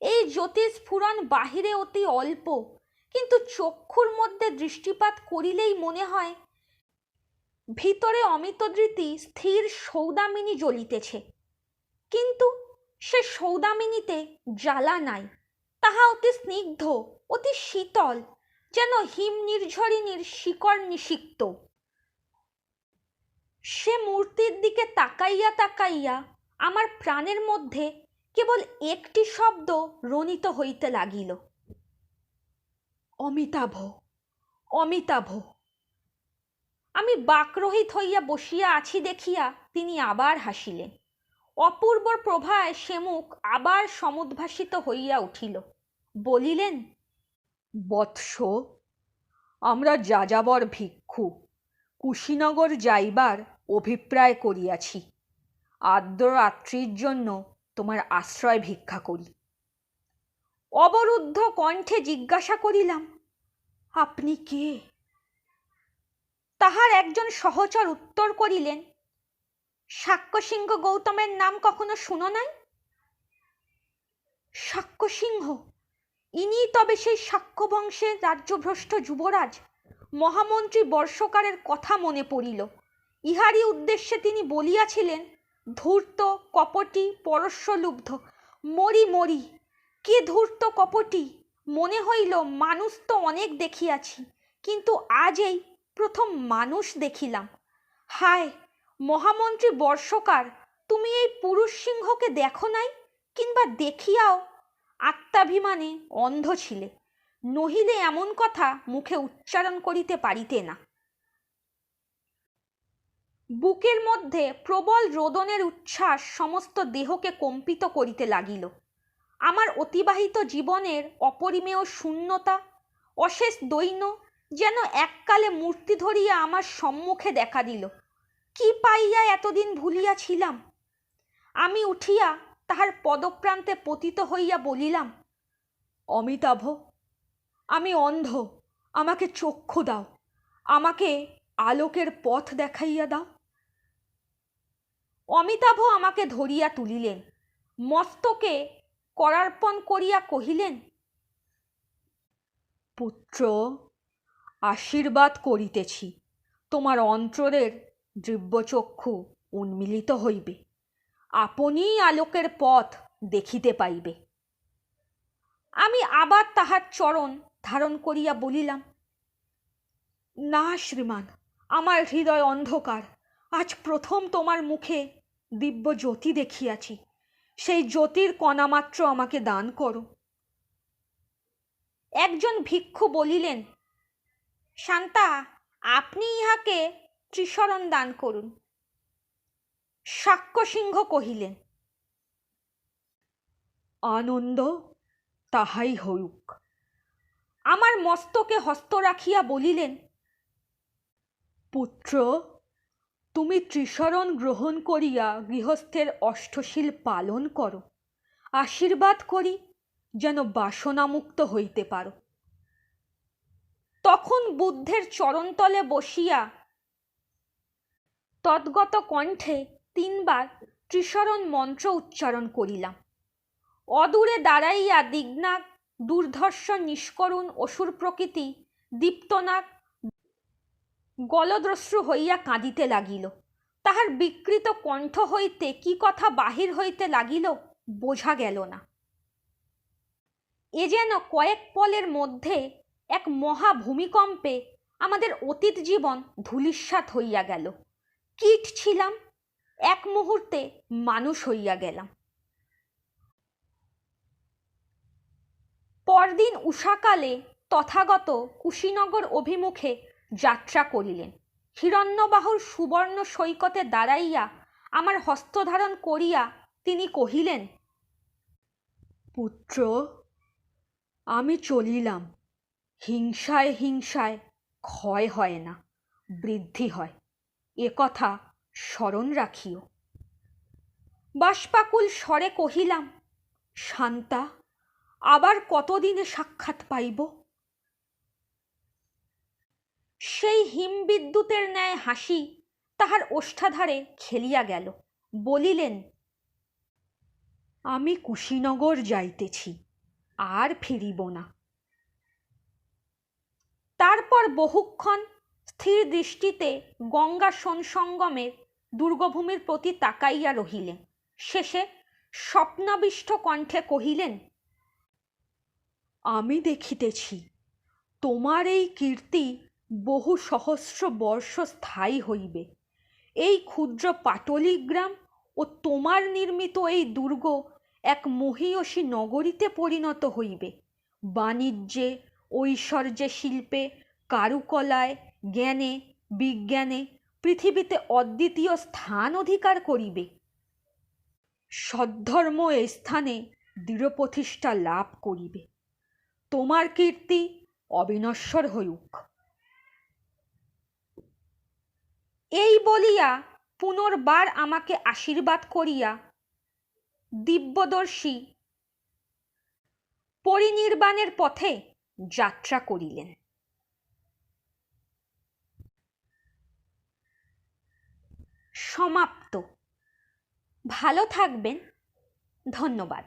এই জ্যোতিস্ফুরণ বাহিরে অতি অল্প, কিন্তু চক্ষুর মধ্যে দৃষ্টিপাত করিলেই মনে হয় ভিতরে অমিতদৃতি স্থির সৌদামিনী জ্বলিতেছে। কিন্তু সে সৌদামিনীতে জ্বালা নাই, তাহা অতি স্নিগ্ধ, অতি শীতল, যেন হিম নির্ঝরিণীর শিকড় নিষিক্ত। সে মূর্তির দিকে তাকাইয়া তাকাইয়া আমার প্রাণের মধ্যে কেবল একটি শব্দ রনিত হইতে লাগিল, অমিতাভ, অমিতাভ। আমি বাক্রহিত হইয়া বসিয়া আছি দেখিয়া তিনি আবার হাসিলেন। অপূর্ব প্রভায় সে মুখ আবার সমুদ্ভাসিত হইয়া উঠিল। বলিলেন, বৎস, আমরা যাযাবর ভিক্ষু কুশীনগর যাইবার অভিপ্রায় করিয়াছি। আদ্র রাত্রির জন্য তোমার আশ্রয় ভিক্ষা করি। অবরুদ্ধ কণ্ঠে জিজ্ঞাসা করিলাম, আপনি কে? তাহার একজন সহচর উত্তর করিলেন, শাক্যসিংহ গৌতমের নাম কখনো শুনো নাই? শাক্যসিংহ? ইনি তবে সেই শাক্য বংশের রাজ্যভ্রষ্ট যুবরাজ? মহামন্ত্রী বর্ষকারের কথা মনে পড়িল। ইহারই উদ্দেশ্যে তিনি বলিয়াছিলেন, ধূর্ত, কপটী, পরশ্বলুব্ধ। মরি মরি, কে ধূর্ত কপটী? মনে হইল মানুষ তো অনেক দেখিয়াছি, কিন্তু আজ এই প্রথম মানুষ দেখিলাম। হায় মহামন্ত্রী বর্ষকার, তুমি এই পুরুষ সিংহকে দেখো নাই, কিংবা দেখিয়াও আত্মাভিমানে অন্ধ ছিলে, নহিলে এমন কথা মুখে উচ্চারণ করিতে পারিতে না। বুকের মধ্যে প্রবল রোদনের উচ্ছ্বাস সমস্ত দেহকে কম্পিত করিতে লাগিল। আমার অতিবাহিত জীবনের অপরিমেয় শূন্যতা, অশেষ দৈন্য যেন এককালে মূর্তি ধরিয়া আমার সম্মুখে দেখা দিল। কি পাইয়া এতদিন ভুলিয়াছিলাম? আমি উঠিয়া তাহার পদপ্রান্তে পতিত হইয়া বলিলাম, অমিতাভ, আমি অন্ধ, আমাকে চক্ষু দাও, আমাকে আলোকের পথ দেখাইয়া দাও। অমিতাভ আমাকে ধরিয়া তুলিলেন, মস্তকে করার্পণ করিয়া কহিলেন, পুত্র, আশীর্বাদ করিতেছি, তোমার অন্তরের দিব্যচক্ষু উন্মিলিত হইবে, আপনিই আলোকের পথ দেখিতে পাইবে। আমি আবার তাহার চরণ ধারণ করিয়া বলিলাম, না শ্রীমান, আমার হৃদয় অন্ধকার, আজ প্রথম তোমার মুখে দিব্য জ্যোতি দেখিয়াছি, সেই জ্যোতির কণামাত্র আমাকে দান করো। একজন ভিক্ষু বলিলেন, শান্তা, আপনি ইহাকে ত্রিশরণ দান করুন। শাক্যসিংহ কহিলেন, আনন্দ, তাহাই হউক। আমার মস্তকে হস্ত রাখিয়া বলিলেন, পুত্র, তুমি ত্রিশরণ গ্রহণ করিয়া গৃহস্থের অষ্টশীল পালন করো। আশীর্বাদ করি যেন বাসনামুক্ত হইতে পারো। তখন বুদ্ধের চরণতলে বসিয়া তদ্গত কণ্ঠে 3 বার ত্রিশরণ মন্ত্র উচ্চারণ করিলাম। অদূরে দাঁড়াইয়া দিগ্নাগ দুর্ধর্ষ নিষ্করুণ অসুর প্রকৃতি দীপ্তনাগ গলদ্রশ্রু হইয়া কাঁদিতে লাগিল। তাহার বিকৃত কণ্ঠ হইতে কি কথা বাহির হইতে লাগিল বোঝা গেল না। এ যেন কয়েক পলের মধ্যে এক মহা ভূমিকম্পে আমাদের অতীত জীবন ধূলিসাৎ হইয়া গেল। কীট ছিলাম, এক মুহূর্তে মানুষ হইয়া গেলাম। পরদিন উষাকালে তথাগত কুশীনগর অভিমুখে যাত্রা করিলেন। হিরণ্যবাহুর সুবর্ণ সৈকতে দাঁড়াইয়া আমার হস্তধারণ করিয়া তিনি কহিলেন, পুত্র, আমি চলিলাম। হিংসায় হিংসায় ক্ষয় হয় না, বৃদ্ধি হয়, এ কথা স্মরণ রাখিও। বাষ্পাকুল স্বরে কহিলাম, শান্তা, আবার কতদিনে সাক্ষাৎ পাইব? সেই হিমবিদ্যুতের ন্যায় হাসি তাহার ওষ্ঠাধারে খেলিয়া গেল। বলিলেন, আমি কুশীনগর যাইতেছি, আর ফিরিব না। তারপর বহুক্ষণ স্থির দৃষ্টিতে গঙ্গা সঙ্গমের দুর্গভূমির প্রতি তাকাইয়া রহিলেন। শেষে স্বপ্নাবিষ্ট কণ্ঠে কহিলেন, আমি দেখিতেছি তোমার এই কীর্তি বহু সহস্র বর্ষ স্থায়ী হইবে। এই ক্ষুদ্র পাটলি গ্রাম ও তোমার নির্মিত এই দুর্গ এক মহীয়সী নগরীতে পরিণত হইবে। বাণিজ্যে, ঐশ্বর্যে, শিল্পে, কারুকলায়, জ্ঞানে, বিজ্ঞানে পৃথিবীতে অদ্বিতীয় স্থান অধিকার করিবে। সদ্ধর্ম এ স্থানে দৃঢ় প্রতিষ্ঠা লাভ করিবে। তোমার কীর্তি অবিনশ্বর হইউক। এই বলিয়া পুনর্বার আমাকে আশীর্বাদ করিয়া দিব্যদর্শী পরিনির্বাণের পথে যাত্রা করিলেন। সমাপ্ত। ভালো থাকবেন। ধন্যবাদ।